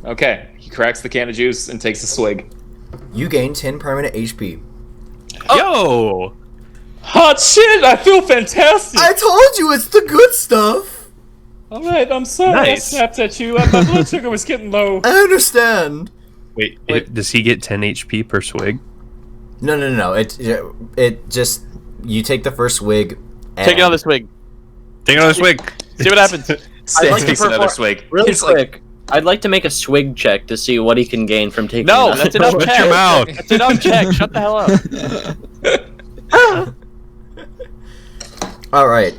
Okay. He cracks the can of juice and takes a swig. You gain 10 permanent HP. Yo. Hot shit! I feel fantastic. I told you it's the good stuff. All right, I'm sorry. Nice. I snapped at you. My blood sugar was getting low. I understand. Wait, does he get 10 HP per swig? No. It just you take the first swig. And take another swig. Take another swig. See what happens. Stan like to takes another perform- swig. Really He's like, quick. I'd like to make a swig check to see what he can gain from taking. No, another- that's enough Shut check. your mouth. That's enough check. Shut the hell up. All right.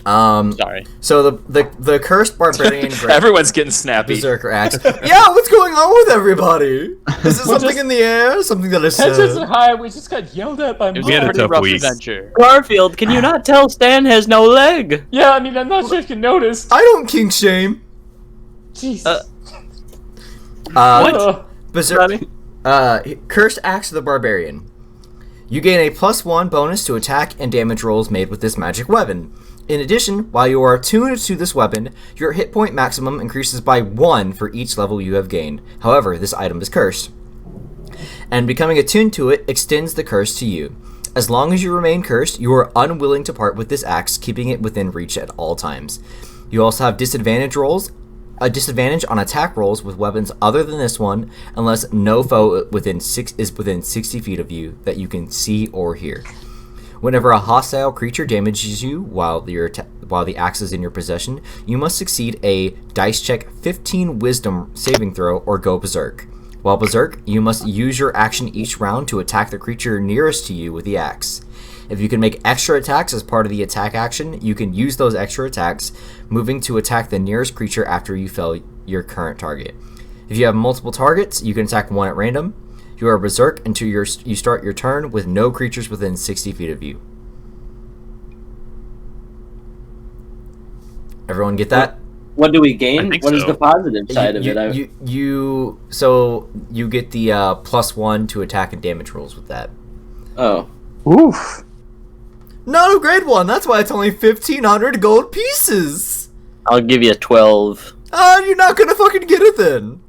Sorry. So the cursed barbarian Everyone's getting snappy. berserker axe. Yeah, what's going on with everybody? Is it something in the air? Something that I Tensions said? are high. We just got yelled at by It was We had a a pretty tough rough week. adventure. Garfield, can you not tell Stan has no leg? Yeah, I mean, I'm not sure if you noticed. I don't kink shame. Jeez. Berserk. Cursed Axe of the Barbarian. You gain a +1 bonus to attack and damage rolls made with this magic weapon. In addition, while you are attuned to this weapon, your hit point maximum increases by 1 for each level you have gained. However, this item is cursed. And becoming attuned to it extends the curse to you. As long as you remain cursed, you are unwilling to part with this axe, keeping it within reach at all times. You also have disadvantage on attack rolls with weapons other than this one, unless no foe is within 60 feet of you that you can see or hear. Whenever a hostile creature damages you while the axe is in your possession, you must succeed a dice check 15 wisdom saving throw or go berserk. While berserk, you must use your action each round to attack the creature nearest to you with the axe. If you can make extra attacks as part of the attack action, you can use those extra attacks, moving to attack the nearest creature after you fell your current target. If you have multiple targets, you can attack one at random. You are berserk until you start your turn with no creatures within 60 feet of you. Everyone get that? What do we gain? think What is so. the positive side of it? You get the +1 to attack and damage rolls with that. Oh. Oof. Not a great one. That's why it's only 1,500 gold pieces. I'll give you a 12. You're not gonna fucking get it then.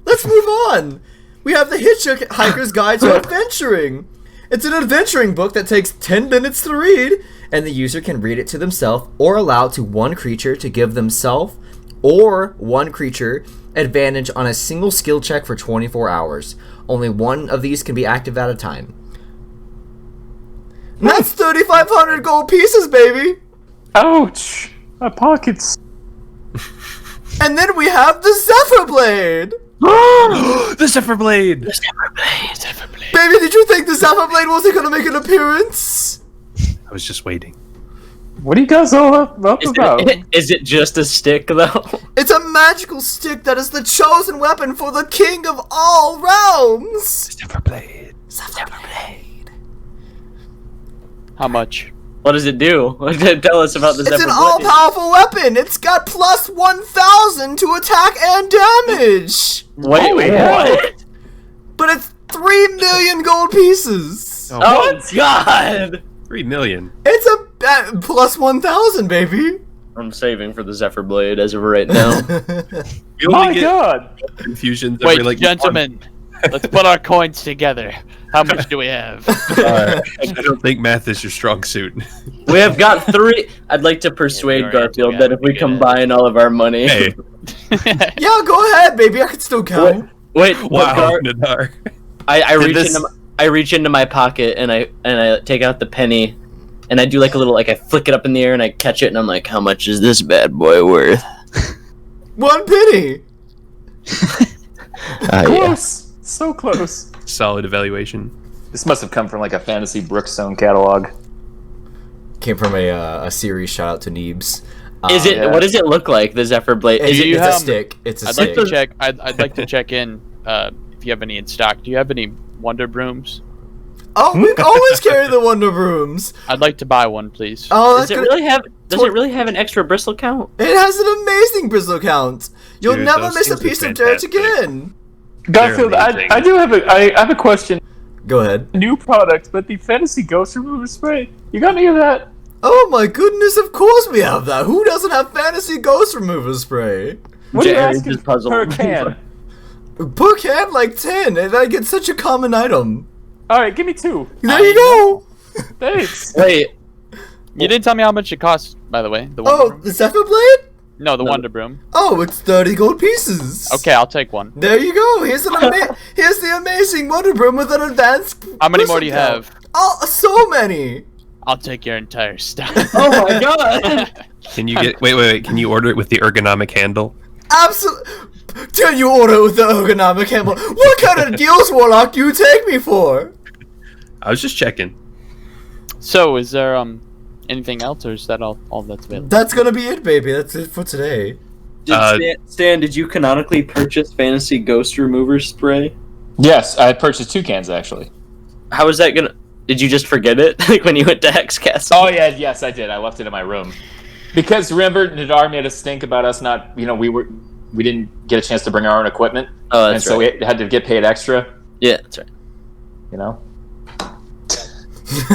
Let's move on. We have the Hitchhiker's Guide to Adventuring. It's an adventuring book that takes 10 minutes to read, and the user can read it to themselves or allow to one creature to give themselves or one creature advantage on a single skill check for 24 hours. Only one of these can be active at a time. And that's 3,500 gold pieces, baby! Ouch. My pockets. And then we have the Zephyr Blade! The Zephyr Blade! Baby, did you think the Zephyr Blade wasn't gonna make an appearance? I was just waiting. What are you guys all up about? Is it just a stick, though? It's a magical stick that is the chosen weapon for the king of all realms! Zephyr Blade. Zephyr Blade. How much? What does it do? Tell us about the It's Zephyr an Blade. all-powerful weapon! It's got +1,000 to attack and damage! Wait, what? But it's 3 million gold pieces! Oh, God! 3 million. It's a +1,000, baby! I'm saving for the Zephyr Blade as of right now. We only My get God. confusions Wait, every like gentlemen, let's put our coins together. How much do we have? I don't think math is your strong suit. We have got 3. I'd like to persuade Yeah, Garfield we that if we combine all of our money. Hey, Yeah, go ahead, baby, I can still count. Wait, wow, Nadar. I reach into my pocket and I take out the penny and I do like a little I flick it up in the air and I catch it and I'm like, how much is this bad boy worth? 1 penny! Close. So close. Solid evaluation. This must have come from like a Fantasy Brookstone catalog. Came from a series, shout out to Neebs. Is it? yeah. What does it look like? The Zephyr Blade? Is It's, it? you it's have- a stick. It's a I'd stick. like to check. I'd like to check in if you have any in stock. Do you have any Wonder Brooms? Oh, we always carry the Wonder Brooms. I'd like to buy one, please. Oh, Does that's it good. really have? Does it really have an extra bristle count? It has an amazing bristle count. You'll Dude, never those miss a things are piece of dirt fantastic. again. Garfield, amazing. I do have I have a question. Go ahead. New product, but the Fantasy Ghost Remover Spray. You got any of that? Oh my goodness, of course we have that. Who doesn't have Fantasy Ghost Remover Spray? What are you Jared's asking just puzzled. per can? Per can, like 10. And I get such a common item. Alright, give me 2. There you go. Thanks. Wait, You didn't tell me how much it costs, by the way. The Wonder Oh, Broom? the Zephyr Blade? No, the Wonder Broom. Oh, it's 30 gold pieces. Okay, I'll take one. There you go. Here's here's the amazing Wonder Broom with an advanced. How many more bristle do you count. have? Oh, so many. I'll take your entire stock. oh my god! Can you get wait, can you order it with the ergonomic handle? Absolutely. Can you order it with the ergonomic handle? What kind of deals, Warlock, do you take me for? I was just checking. So, is there anything else, or is that all that's available? That's gonna be it, baby. That's it for today. Stan, did you canonically purchase Fantasy Ghost Remover Spray? Yes, I purchased 2 cans actually. How is that gonna? Did you just forget it? Like when you went to Hex Castle? Oh yeah, yes I did. I left it in my room. Because remember, Nadar made us think about us not, we were we didn't get a chance to bring our own equipment, Oh, and that's so right. we had to get paid extra. Yeah, that's right. You know,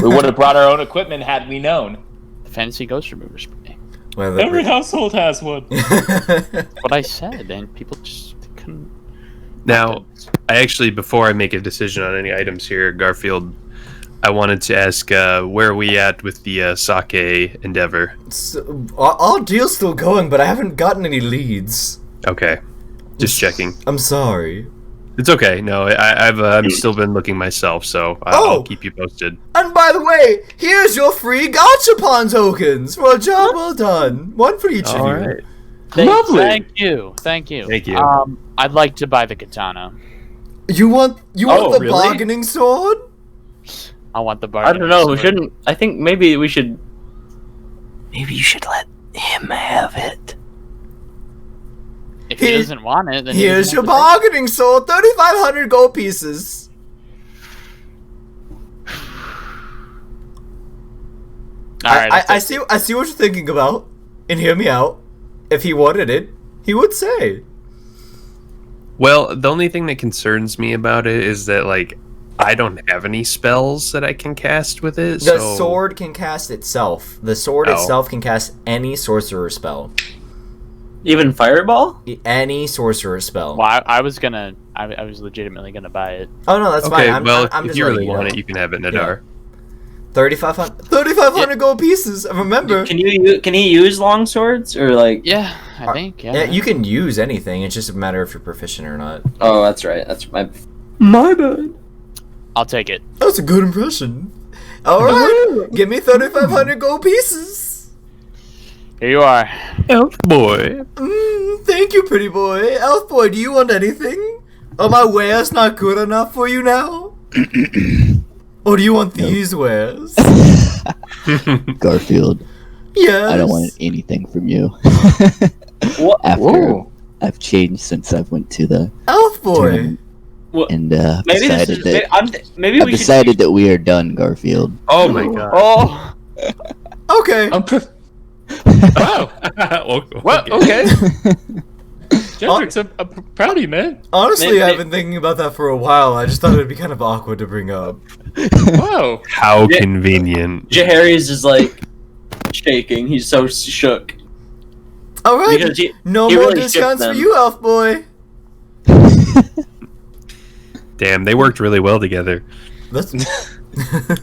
we would have brought our own equipment had we known. The fantasy ghost remover spray. Well, Every household has one. What I said, and people just couldn't. Now, I actually, before I make a decision on any items here, Garfield, I wanted to ask, where are we at with the sake endeavor? So, our deal's still going, but I haven't gotten any leads. Okay, just checking. I'm sorry. It's okay. No, I've still been looking myself, so I'll keep you posted. And by the way, here's your free Gachapon tokens for a job well done. One for each of All you. right. Lovely. Thank you. Thank you. I'd like to buy the katana. You want the really? bargaining sword? I want the bar. I don't know. We shouldn't. I think maybe we should. Maybe you should let him have it. If he doesn't want it, then Here's your bargaining sword, 3,500 gold pieces. I see what you're thinking about, and hear me out. If he wanted it, he would say. Well, the only thing that concerns me about it is that, like, I don't have any spells that I can cast with it. The sword can cast itself. The sword itself can cast any sorcerer spell. Even fireball? Any sorcerer spell. Well, I was legitimately gonna buy it. Oh no, that's Okay, fine. well, I'm if just you letting really want know. it, you can have it, Nadar. 3,500 gold pieces. Remember, Can he use long swords or like? Yeah, I think. Yeah. you can use anything. It's just a matter if you're proficient or not. Oh, that's right. That's my bad. I'll take it. That was a good impression. All right, give me 3,500 gold pieces. Here you are. Elf boy. Thank you, pretty boy. Elf boy, do you want anything? Are my wares not good enough for you now? Or do you want these wares? Garfield, Yes. I don't want anything from you. What? After Whoa. I've changed since I went to the Elf boy. tournament What? and Maybe this decided is. that Maybe I've we should. decided that we are done, Garfield. Oh my god. Oh. Okay. Wow. Well, okay. Jendrix, I'm proud of you, man. Honestly, Maybe- I've been thinking about that for a while. I just thought it'd be kind of awkward to bring up. Wow. How convenient. Jaharys is like shaking. He's so shook. All right. Because No he more really discounts shipped for them. you, Elf boy. Damn, they worked really well together. That's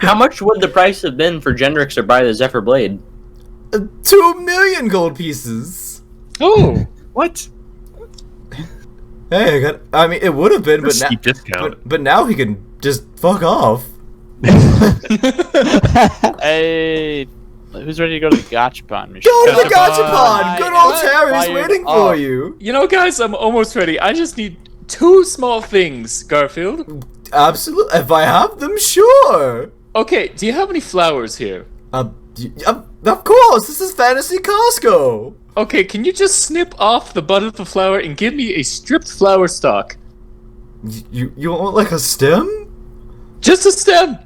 How much would the price have been for Jendrix to buy the Zephyr Blade? 2 million gold pieces. Oh. What? Hey, I mean, it would have been, but Steep discount. but now he can just fuck off. Hey, who's ready to go to the Gachapon machine? Go to the Gachapon. Gachapon! Good old Terry's Fired waiting up. for you. You know, guys, I'm almost ready. I just need 2 small things, Garfield. Absolutely. If I have them, sure. Okay, do you have any flowers here? Of course. This is Fantasy Costco. Okay, can you just snip off the bud of the flower and give me a stripped flower stalk? You want like a stem? Just a stem,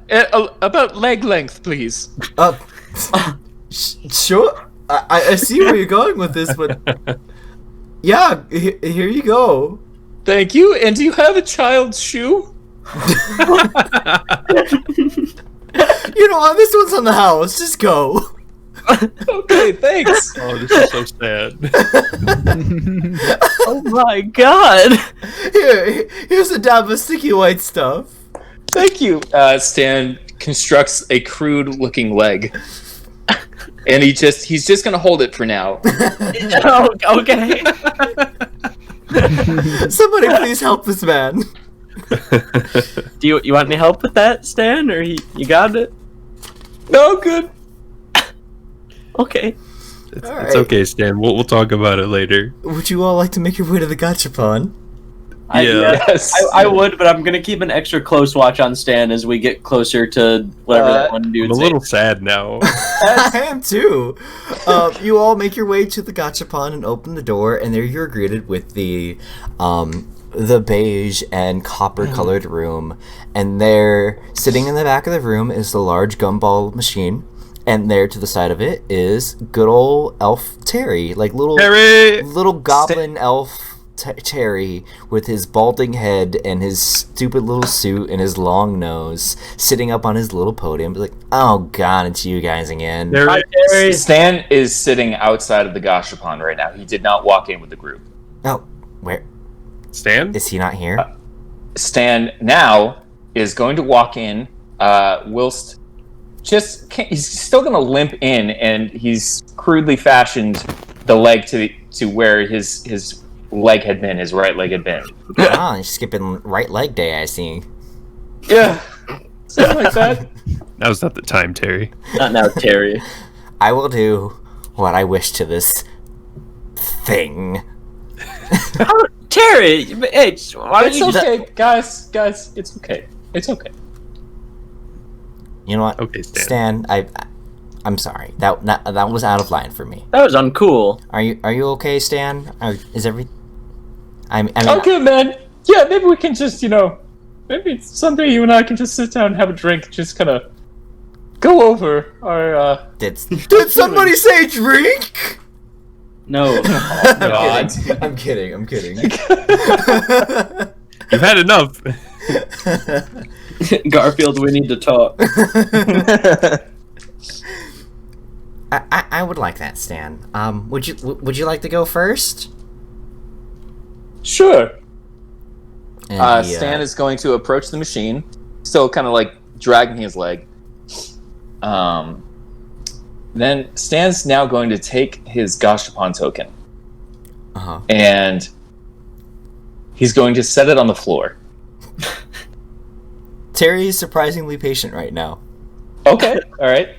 about leg length, please. Sure. I see where you're going with this, but yeah, here you go. Thank you. And do you have a child's shoe? You know what? This one's on the house. Just go. Okay, thanks. Oh, this is so sad. Oh my god! Here's a dab of sticky white stuff. Thank you. Stan constructs a crude-looking leg, and he's just gonna hold it for now. Oh, okay. Somebody please help this man. Do you want any help with that, Stan, or you got it? No, good. Okay. It's Alright. okay, Stan. We'll talk about it later. Would you all like to make your way to the Gachapon? Yeah. Yes. I would, but I'm gonna keep an extra close watch on Stan as we get closer to whatever that one I'm dude's a little sad now. I am too. You all make your way to the Gachapon and open the door, and there you're greeted with the beige and copper-colored room. And there, sitting in the back of the room, is the large gumball machine. And there to the side of it is good old elf Terry, like little Terry! goblin elf Terry with his balding head and his stupid little suit and his long nose sitting up on his little podium, be like, "Oh God, it's you guys again." Stan is sitting outside of the Gashapon right now. He did not walk in with the group. Oh, where Stan? is he? Not here? Stan now is going to walk in, whilst he's still going to limp in, and he's crudely fashioned the leg to where his leg had been, his right leg had been. Oh, he's skipping right leg day, I see. Yeah, something like that. Now's not the time, Terry. Not now, Terry. I will do what I wish to this thing. Terry, hey, why don't It's you just... okay, guys. It's okay. It's okay. You know what? Okay, Stan. I'm sorry. That was out of line for me. That was uncool. Are you okay, Stan? Is every? I mean, Okay, man. Yeah, maybe we can just, maybe someday you and I can just sit down and have a drink, just kind of go over our. Did somebody say drink? No. God. I'm kidding. You've had enough. Garfield, we need to talk. I would like that, Stan. Would you like to go first? Sure. And Stan is going to approach the machine, still kind of like dragging his leg. Then Stan's now going to take his Gashapon token, and he's going to set it on the floor. Terry is surprisingly patient right now. Okay, all right.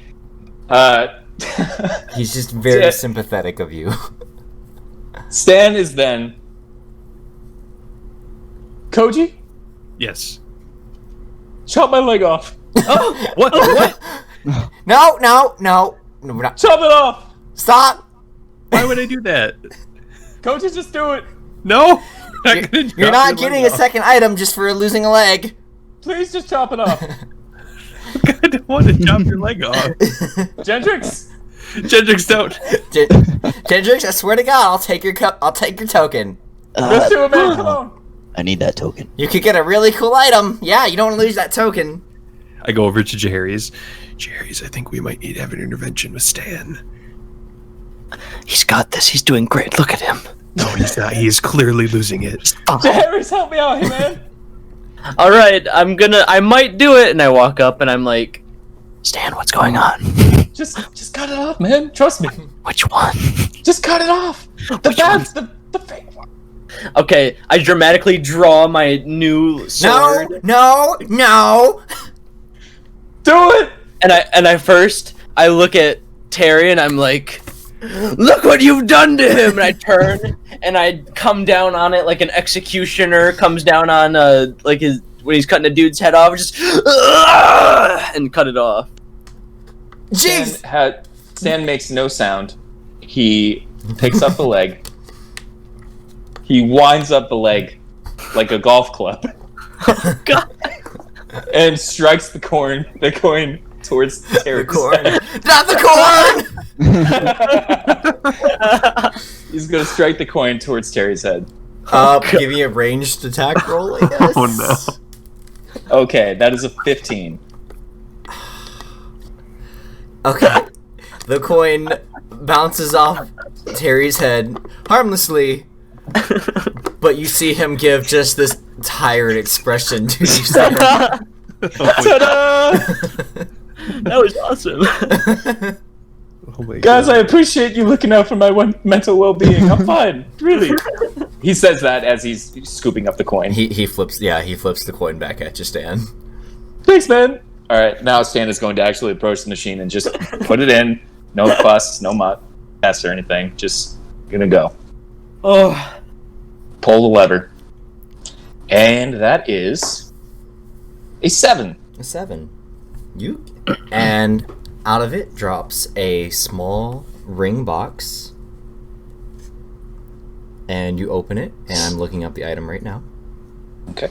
He's just very sympathetic of you. Stan is then Koji, Yes. chop my leg off. Oh, what? No, we're not. Chop it off. Stop! Why would I do that? Koji, just do it. No. You're not getting a second item just for losing a leg. Please just chop it off. I don't want to chop your leg off. Gendrix. Gendrix, don't. Gendrix, I swear to God, I'll take your token. Let's do it, man. Come on. I need that token. You could get a really cool item. Yeah, you don't want to lose that token. I go over to Jerry's. Jerry's, I think we might need to have an intervention with Stan. He's got this. He's doing great. Look at him. No, he's not. He's clearly losing it. Harris, help me out here, man. All right, I might do it. And I walk up and I'm like, Stan, what's going on? Just cut it off, man. Trust me. Which one? Just cut it off. The fake one. okay, I dramatically draw my new sword. No. Do it. And I look at Terry and I'm like, look what you've done to him. And I turn and I come down on it like an executioner comes down on like when he's cutting a dude's head off, just and cut it off. Jeez. Stan makes no sound. He picks up the leg. He winds up the leg like a golf club. God. And strikes the coin towards Terry's head. Not the corn! He's gonna strike the coin towards Terry's head. Give me a ranged attack roll, I guess. Oh no. Okay, that is a 15. Okay. The coin bounces off Terry's head harmlessly, but you see him give just this tired expression to you. Ta-da! That was awesome. Oh my Guys, God. I appreciate you looking out for my mental well-being. I'm fine, really. He says that as he's scooping up the coin. He flips the coin back at you, Stan. Thanks, man. All right, now Stan is going to actually approach the machine and just put it in. No fuss, no mess or anything. Just gonna go. Oh, Pull the lever. And that is a 7. A 7. And out of it drops a small ring box. And you open it, and I'm looking up the item right now. Okay.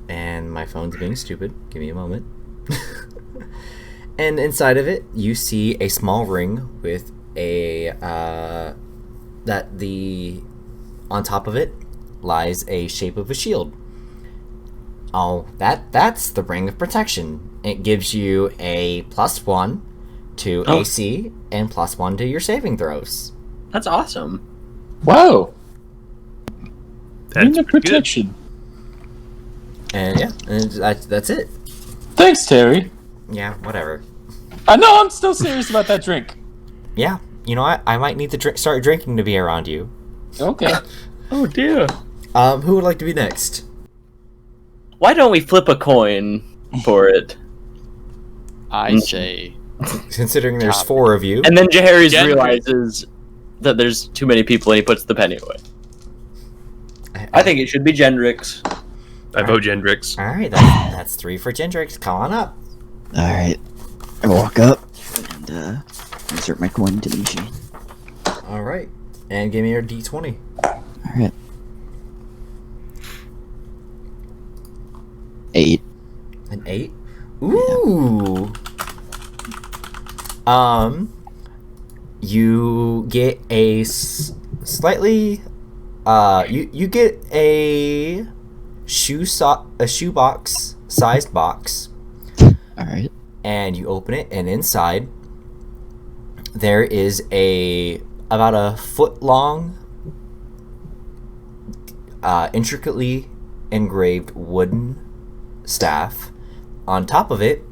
And my phone's being stupid. Give me a moment. And inside of it, you see a small ring with on top of it lies a shape of a shield. Oh, that's the Ring of Protection. It gives you a +1 to AC and +1 to your saving throws. That's awesome. Wow. That's Ring of protection. And yeah, and that's it. Thanks, Terry. Yeah, whatever. I know I'm still serious about that drink. Yeah, you know what? I might need to start drinking to be around you. Okay. Oh dear. Who would like to be next? Why don't we flip a coin for it? I say. Considering there's 4 of you. And then Jaharis Gendrix. realizes that there's too many people and he puts the penny away. I think it should be Gendrix. I vote Gendrix. Alright, that's 3 for Gendrix. Come on up. Alright. I walk up and insert my coin into the machine. Alright. And give me your D20. Alright. 8. An 8? Ooh! You get a slightly... You get a shoebox sized box. Alright. And you open it, and inside there is about a foot long, intricately engraved wooden staff. On top of it,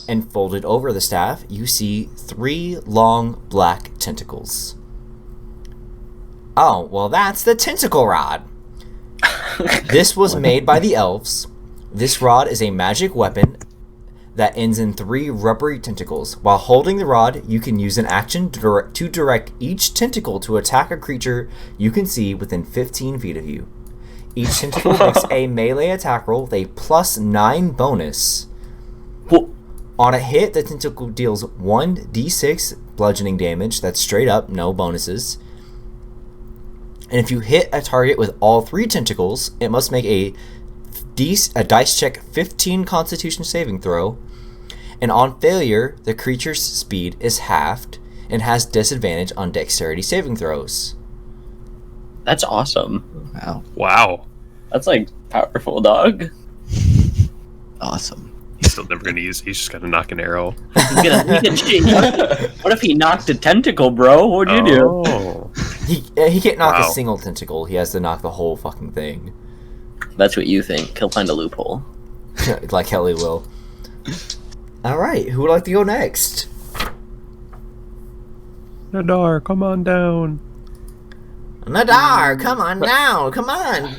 and folded over the staff, you see 3 long black tentacles. Oh, well, that's the tentacle rod. This was made by the elves. This rod is a magic weapon that ends in 3 rubbery tentacles. While holding the rod, you can use an action to direct each tentacle to attack a creature you can see within 15 feet of you. Each tentacle makes a melee attack roll with a +9 bonus. On a hit, the tentacle deals 1d6 bludgeoning damage. That's straight up, no bonuses. And if you hit a target with all 3 tentacles, it must make a dice check 15 Constitution saving throw. And on failure, the creature's speed is halved and has disadvantage on dexterity saving throws. That's awesome. Wow. Wow. That's like powerful, dog. Awesome. He's still never gonna use. He's just gonna knock an arrow. He can what if he knocked a tentacle, bro? What'd you do? Oh. He can't knock Wow. a single tentacle. He has to knock the whole fucking thing. That's what you think. He'll find a loophole. Like Helly will. Alright, who would like to go next? Nadar, come on down. Nadar, come on now, come on.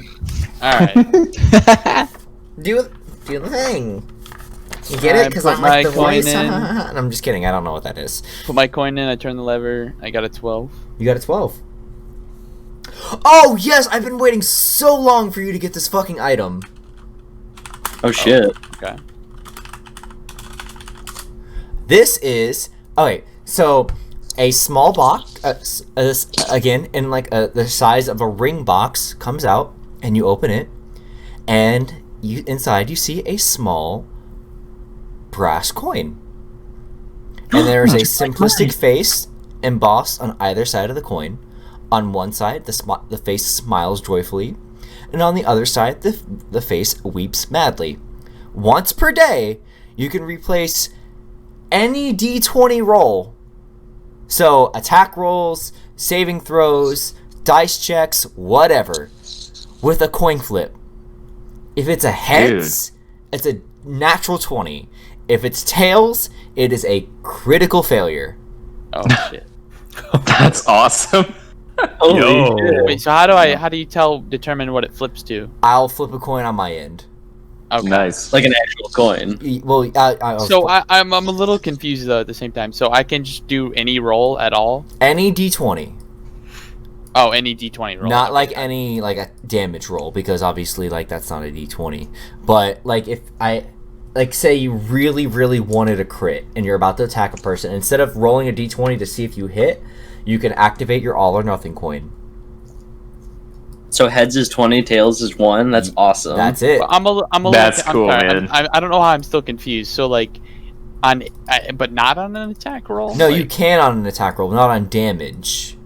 Alright. Do the thing. You get it? Because put I'm like my the coin voice. in. I'm just kidding, I don't know what that is. Put my coin in, I turn the lever, I got a 12. You got a 12. Oh, yes! I've been waiting so long for you to get this fucking item. Oh shit. Okay. This is... Okay, so a small box, again, in like the size of a ring box, comes out, and you open it, and inside you see a small brass coin. And there's a simplistic face embossed on either side of the coin. On one side, the face smiles joyfully, and on the other side, the face weeps madly. Once per day, you can replace any d20 roll. So, attack rolls, saving throws, dice checks, whatever, with a coin flip. If it's a heads, it's a natural 20. If it's tails, it is a critical failure. Oh shit. That's awesome. Holy Yo. shit. Wait, so how do you determine what it flips to? I'll flip a coin on my end. Okay. Nice. Like an actual coin. Well, So I'm a little confused though at the same time. So I can just do any roll at all? any d20, Oh, any d20 roll. not like any like a damage roll, because obviously like that's not a d20. But like if I like say you really wanted a crit and you're about to attack a person, instead of rolling a d20 to see if you hit, you can activate your all or nothing coin. So heads is 20, tails is 1. That's awesome. That's it. I'm a little. That's I'm cool, sorry, man. I don't know how I'm still confused. So like, But not on an attack roll? No, Like- you can on an attack roll, not on damage.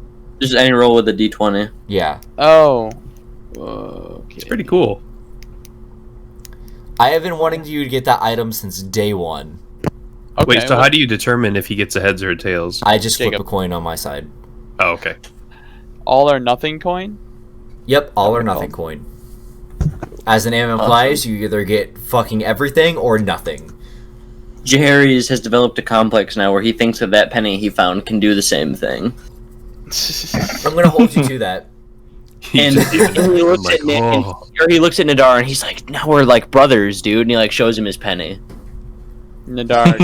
Just any roll with a d20. Yeah. Oh. Okay. It's pretty cool. I have been wanting you to get that item since day one. Okay, Wait, so well, how do you determine if he gets a heads or a tails? I just flip a Jacob. coin on my side. Oh, okay. all or nothing coin? Yep, all or Okay, nothing coin. As the name implies, you either get fucking everything or nothing. Jerry's has developed a complex now where he thinks that penny he found can do the same thing. I'm gonna hold you to that. And just even- he I'm looks like, at Nick, oh. or he looks at Nadar, and he's like, "Now we're like brothers, dude." And he like shows him his penny. Nadar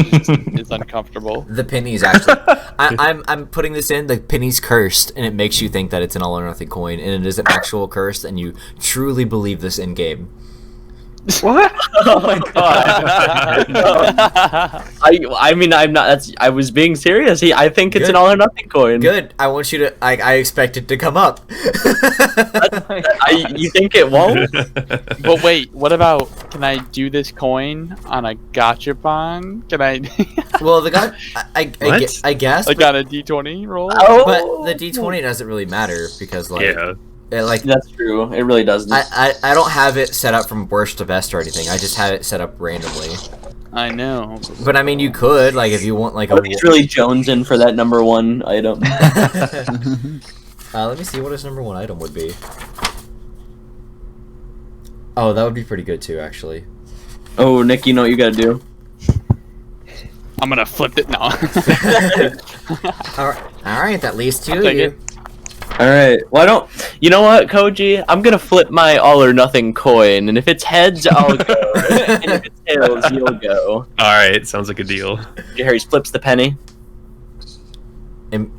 is uncomfortable. The penny's actually. I'm putting this in. The penny's cursed, and it makes you think that it's an all or nothing coin, and it is an actual curse, and you truly believe this in game. What? Oh my god! I mean, I'm not. I was being serious. I think it's Good. an all or nothing coin. Good. I want you to. I expect it to come up. You think it won't? But wait, what about, can I do this coin on a gachapon? Can I, Well, the guy. What? I guess. like on a d20 roll? Oh, But the D20 doesn't really matter because like Yeah. it, like that's true. It really doesn't. I don't have it set up from worst to best or anything. I just have it set up randomly. I know. But I mean, you could like if you want like a. He's really jonesing for that number one item. Let me see what his number one item would be. Oh, that would be pretty good too, actually. Oh, Nick, you know what you gotta do? I'm gonna flip it now. All right, that leaves two I'll of take you. it. All right. Why don't you know what, Koji? I'm gonna flip my all or nothing coin, and if it's heads, I'll go, and if it's tails, you'll go. All right, sounds like a deal. Harry flips the penny.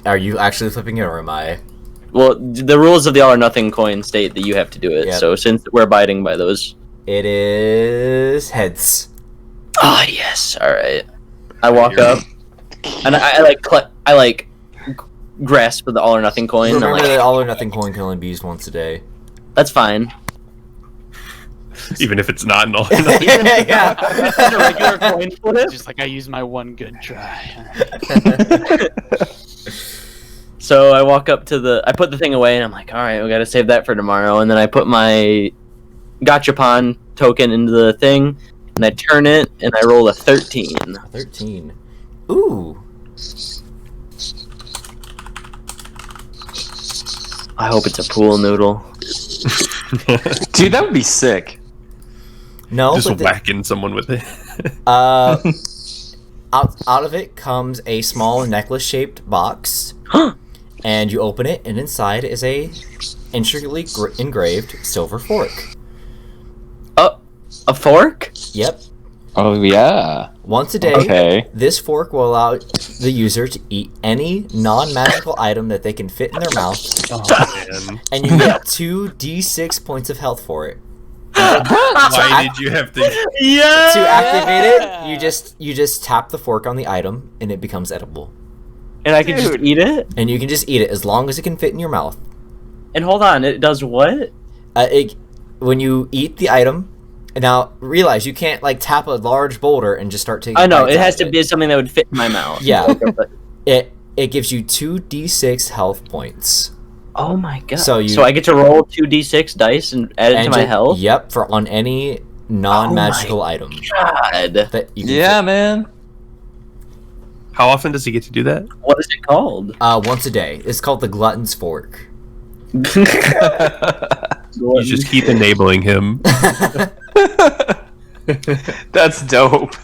Are you actually flipping it, or am I? Well, the rules of the all or nothing coin state that you have to do it. Yep. So since we're abiding by those. It is heads. Ah, yes. All right. I walk up, and I grasp the all or nothing coin. And I'm Remember like, that all or nothing coin can only be used once a day. that's fine. Even if it's not an all. Yeah. It's a regular coin flip. Just like I used my one good try. So I walk up to I put the thing away, and I'm like, all right, we gotta save that for tomorrow. And then I put my gachapon token into the thing, and I turn it, and I roll a 13. 13. Ooh. I hope it's a pool noodle. Dude, that would be sick. No, Just but whacking someone with it. out of it comes a small necklace-shaped box, and you open it, and inside is a intricately engraved silver fork. A fork? Yep. Oh yeah. Once a day, Okay. this fork will allow the user to eat any non-magical item that they can fit in their mouth, Man. and you get 2d6 points of health for it. Why did you have to? Yeah. To activate it, you just tap the fork on the item, and it becomes edible. And I can just Dude. eat it? And you can just eat it as long as it can fit in your mouth. And hold on, it does what? When you eat the item, now realize you can't like tap a large boulder and just start taking. I know, bites it out has of to be something that would fit in my mouth. Yeah. It gives you 2d6 health points. Oh my god. So So I get to roll 2d6 dice and add it to my health? Yep, for on any non-magical item God. that you can Yeah, man. How often does he get to do that? What is it called? once a day. It's called the glutton's fork. You just keep enabling him. That's dope.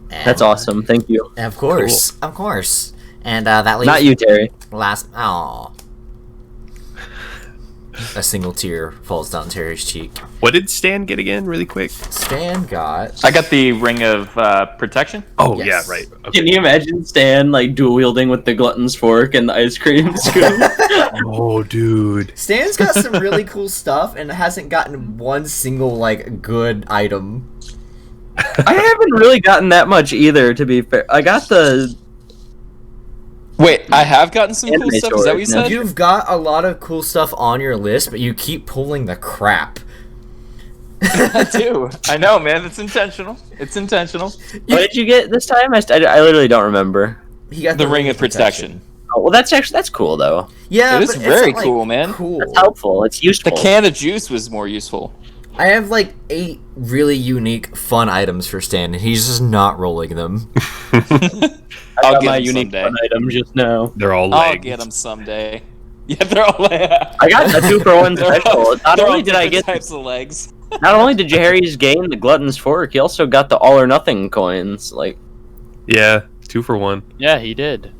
That's awesome. Thank you. Of course, of course. And that leaves Not you, Terry. last. Aww. A single tear falls down Terry's cheek. What did Stan get again, really quick? Stan got. I got the ring of protection. Oh Yes. yeah, right. Okay. Can you imagine Stan like dual wielding with the glutton's fork and the ice cream scoop? Oh, dude. Stan's got some really cool stuff and hasn't gotten one single like good item. I haven't really gotten that much either, to be fair. I got the Wait, I have gotten some cool Anime stuff. Is that what you sword, said? You've got a lot of cool stuff on your list, but you keep pulling the crap. I do. I know, man. It's intentional. It's intentional. What did you get this time? I literally don't remember. He got The ring of protection. Oh, well, that's cool though. Yeah, It is but very it's not, cool, man. Cool. It's helpful. It's The useful. can of juice was more useful. I have like 8 really unique, fun items for Stan, and he's just not rolling them. I'll got get my him unique someday. fun item just now. They're all I'll legged. get them someday. Yeah, they're all. I got a 2-for-1 special. Not only did I get, types of legs. not only did Harry's gain the Glutton's Fork, he also got the All or Nothing coins. Like, Yeah, 2 for 1. Yeah, he did.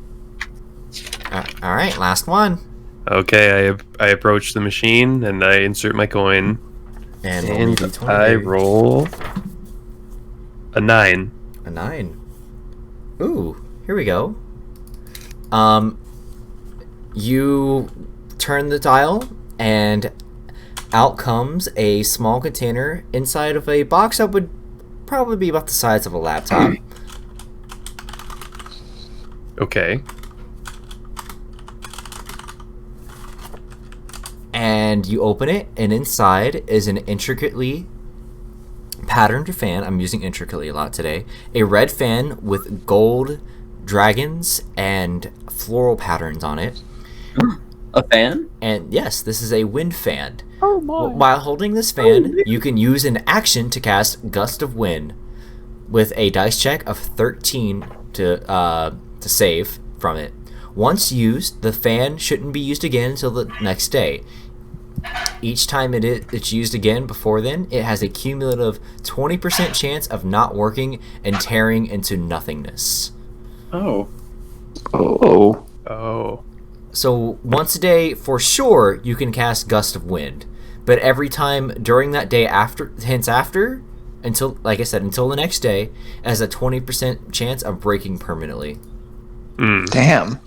All right, last one. Okay, I approach the machine and I insert my coin, And, roll and me D20, I baby. roll a 9. A 9. Ooh, here we go. You turn the dial, and out comes a small container inside of a box that would probably be about the size of a laptop. Okay. And you open it, and inside is an intricately patterned fan. I'm using intricately a lot today. A red fan with gold dragons and floral patterns on it. a fan? And yes, this is a wind fan. Oh my! While holding this fan, you can use an action to cast Gust of Wind with a dice check of 13 to save from it. Once used, the fan shouldn't be used again until the next day. Each time it's used again before then, it has a cumulative 20% chance of not working and tearing into nothingness. Oh. Oh. Oh. So once a day, for sure, you can cast Gust of Wind. But every time during that day after, until, like I said, until the next day, it has a 20% chance of breaking permanently. Damn.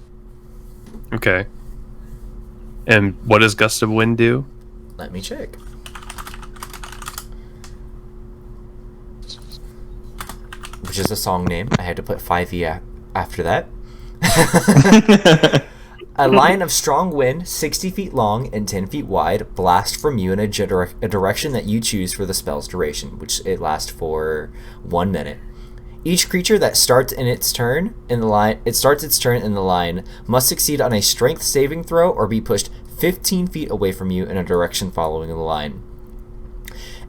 Okay. And what does Gust of Wind do? Let me check. Which is a song name. I had to put 5e after that. A line of strong wind, 60 feet long and 10 feet wide, blasts from you in a direction that you choose for the spell's duration, which it lasts for 1 minute. Each creature that starts its turn in the line must succeed on a strength saving throw or be pushed 15 feet away from you in a direction following the line.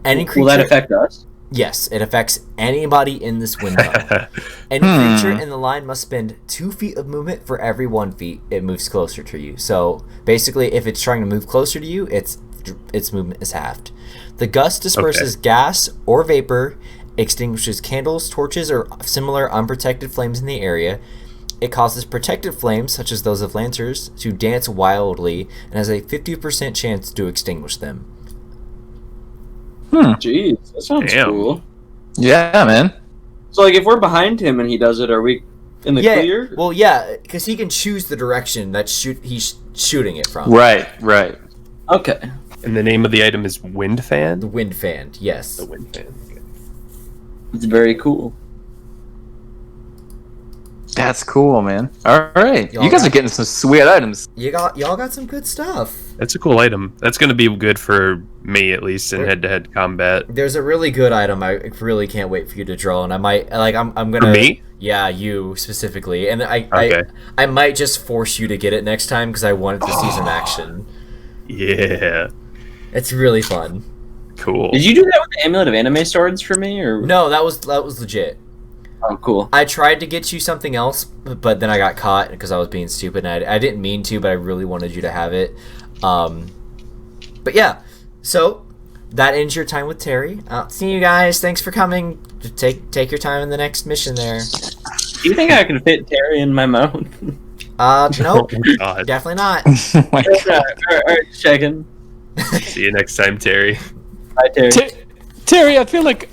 Any creature, Will that affect us? Yes, it affects anybody in this wind tunnel. Any creature in the line must spend 2 feet of movement for every 1 feet it moves closer to you. So basically, if it's trying to move closer to you, its movement is halved. The gust disperses gas or vapor, extinguishes candles, torches, or similar unprotected flames in the area. It causes protected flames, such as those of lanterns, to dance wildly and has a 50% chance to extinguish them. Jeez, that sounds Damn. cool. Yeah, man. So, like, if we're behind him and he does it, are we in the clear? Well, yeah, because he can choose the direction that he's shooting it from. Right, right. Okay. And the name of the item is Wind The Fan? wind fan, yes. The Wind Fan. Okay. It's very cool. That's cool, man. All right, Y'all you guys got- are getting some sweet items. Y'all got some good stuff. That's a cool item. That's going to be good for me, at least, in head-to-head combat. There's a really good item I really can't wait for you to draw, and I might I'm gonna For me? Yeah, you specifically, and Okay. I might just force you to get it next time because I wanted to see some action. Yeah. It's really fun. Cool. Did you do that with the Amulet of Anime Swords for me, or? No, that was legit. Oh, cool. I tried to get you something else, but then I got caught because I was being stupid, and I didn't mean to, but I really wanted you to have it. But yeah, so that ends your time with Terry. See you guys. Thanks for coming. Take your time in the next mission there. Do you think I can fit Terry in my mouth? Nope, Oh, God. definitely not. Oh my God. Alright, checking. See you next time, Terry. Bye, Terry. Terry, I feel like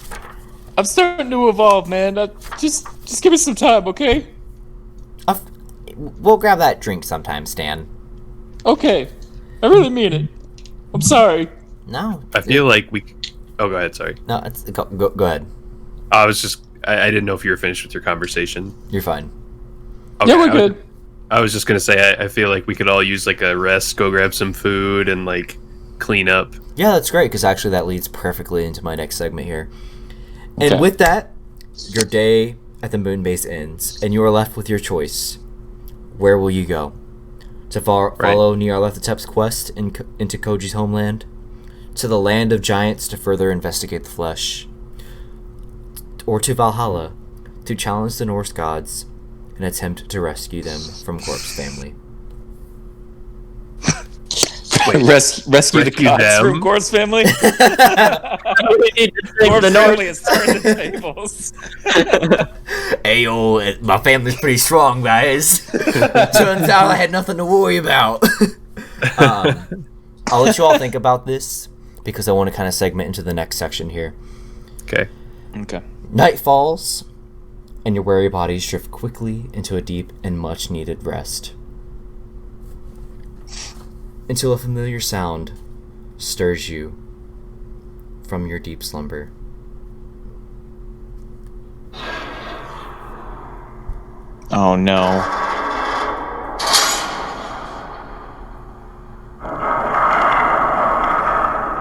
I'm starting to evolve, man. Just give me some time, okay? We'll grab that drink sometime, Stan. Okay. I really mean it. I'm sorry. No, I feel like we... Oh, go ahead, sorry. no, go ahead. I was just... I didn't know if you were finished with your conversation. You're fine. Okay, Yeah, we're I was- good. I was just going to say, I feel like we could all use, like, a rest, go grab some food, and, like, clean up. Yeah, that's great, because actually that leads perfectly into my next segment here. And Okay. with that, your day at the moon base ends, and you are left with your choice. Where will you go? To follow Nyarlathotep's quest into Koji's homeland? To the land of giants to further investigate the flesh? Or to Valhalla to challenge the Norse gods and attempt to rescue them from Corp's family? Rescue the gods them? from Gore's family. We need to take Gore's the North. family has turned the tables. Ayo, my family's pretty strong, guys. Turns out I had nothing to worry about. I'll let you all think about this, because I want to kind of segment into the next section here. Okay. Okay. Night falls, and your weary bodies drift quickly into a deep and much-needed rest. Until a familiar sound stirs you from your deep slumber. Oh no.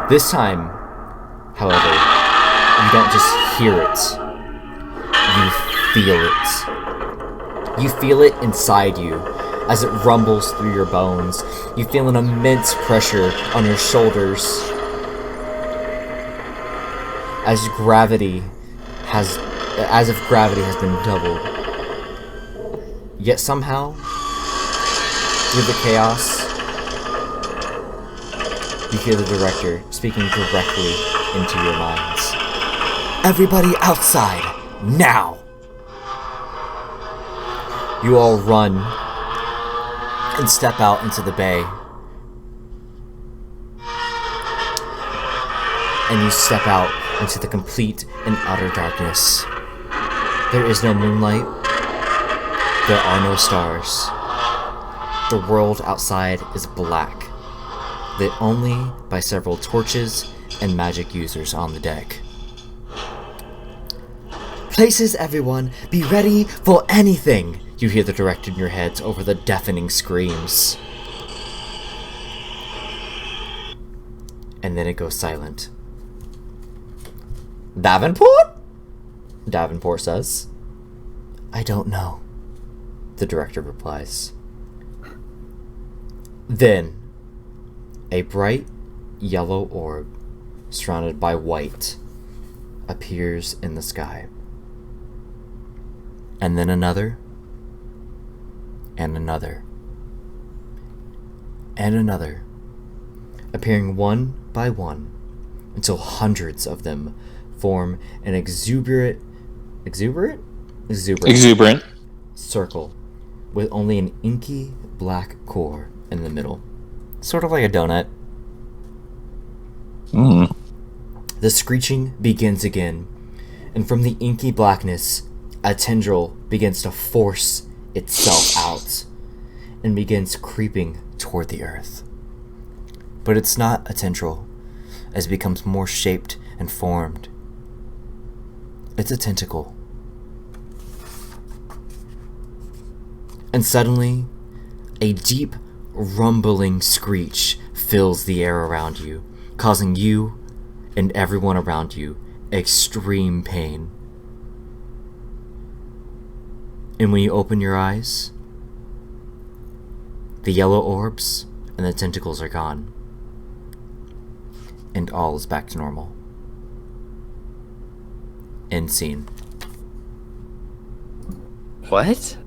This time, however, you don't just hear it, you feel it. You feel it inside you as it rumbles through your bones. You feel an immense pressure on your shoulders as if gravity has been doubled. Yet somehow, through the chaos, you hear the director speaking directly into your minds. Everybody outside, now! You all run and step out into the bay. And you step out into the complete and utter darkness. There is no moonlight. There are no stars. The world outside is black, lit only by several torches and magic users on the deck. Places, everyone, be ready for anything! You hear the director in your heads over the deafening screams. And then it goes silent. Davenport? Davenport says. I don't know, the director replies. Then, a bright yellow orb, surrounded by white, appears in the sky. And then another, and another, and another, appearing one by one, until hundreds of them form an exuberant circle with only an inky black core in the middle, sort of like a donut. The screeching begins again, and from the inky blackness, a tendril begins to force itself out and begins creeping toward the earth. But it's not a tendril, as it becomes more shaped and formed. It's a tentacle. And suddenly, a deep, rumbling screech fills the air around you, causing you and everyone around you extreme pain. And when you open your eyes, the yellow orbs and the tentacles are gone, and all is back to normal. End scene. What?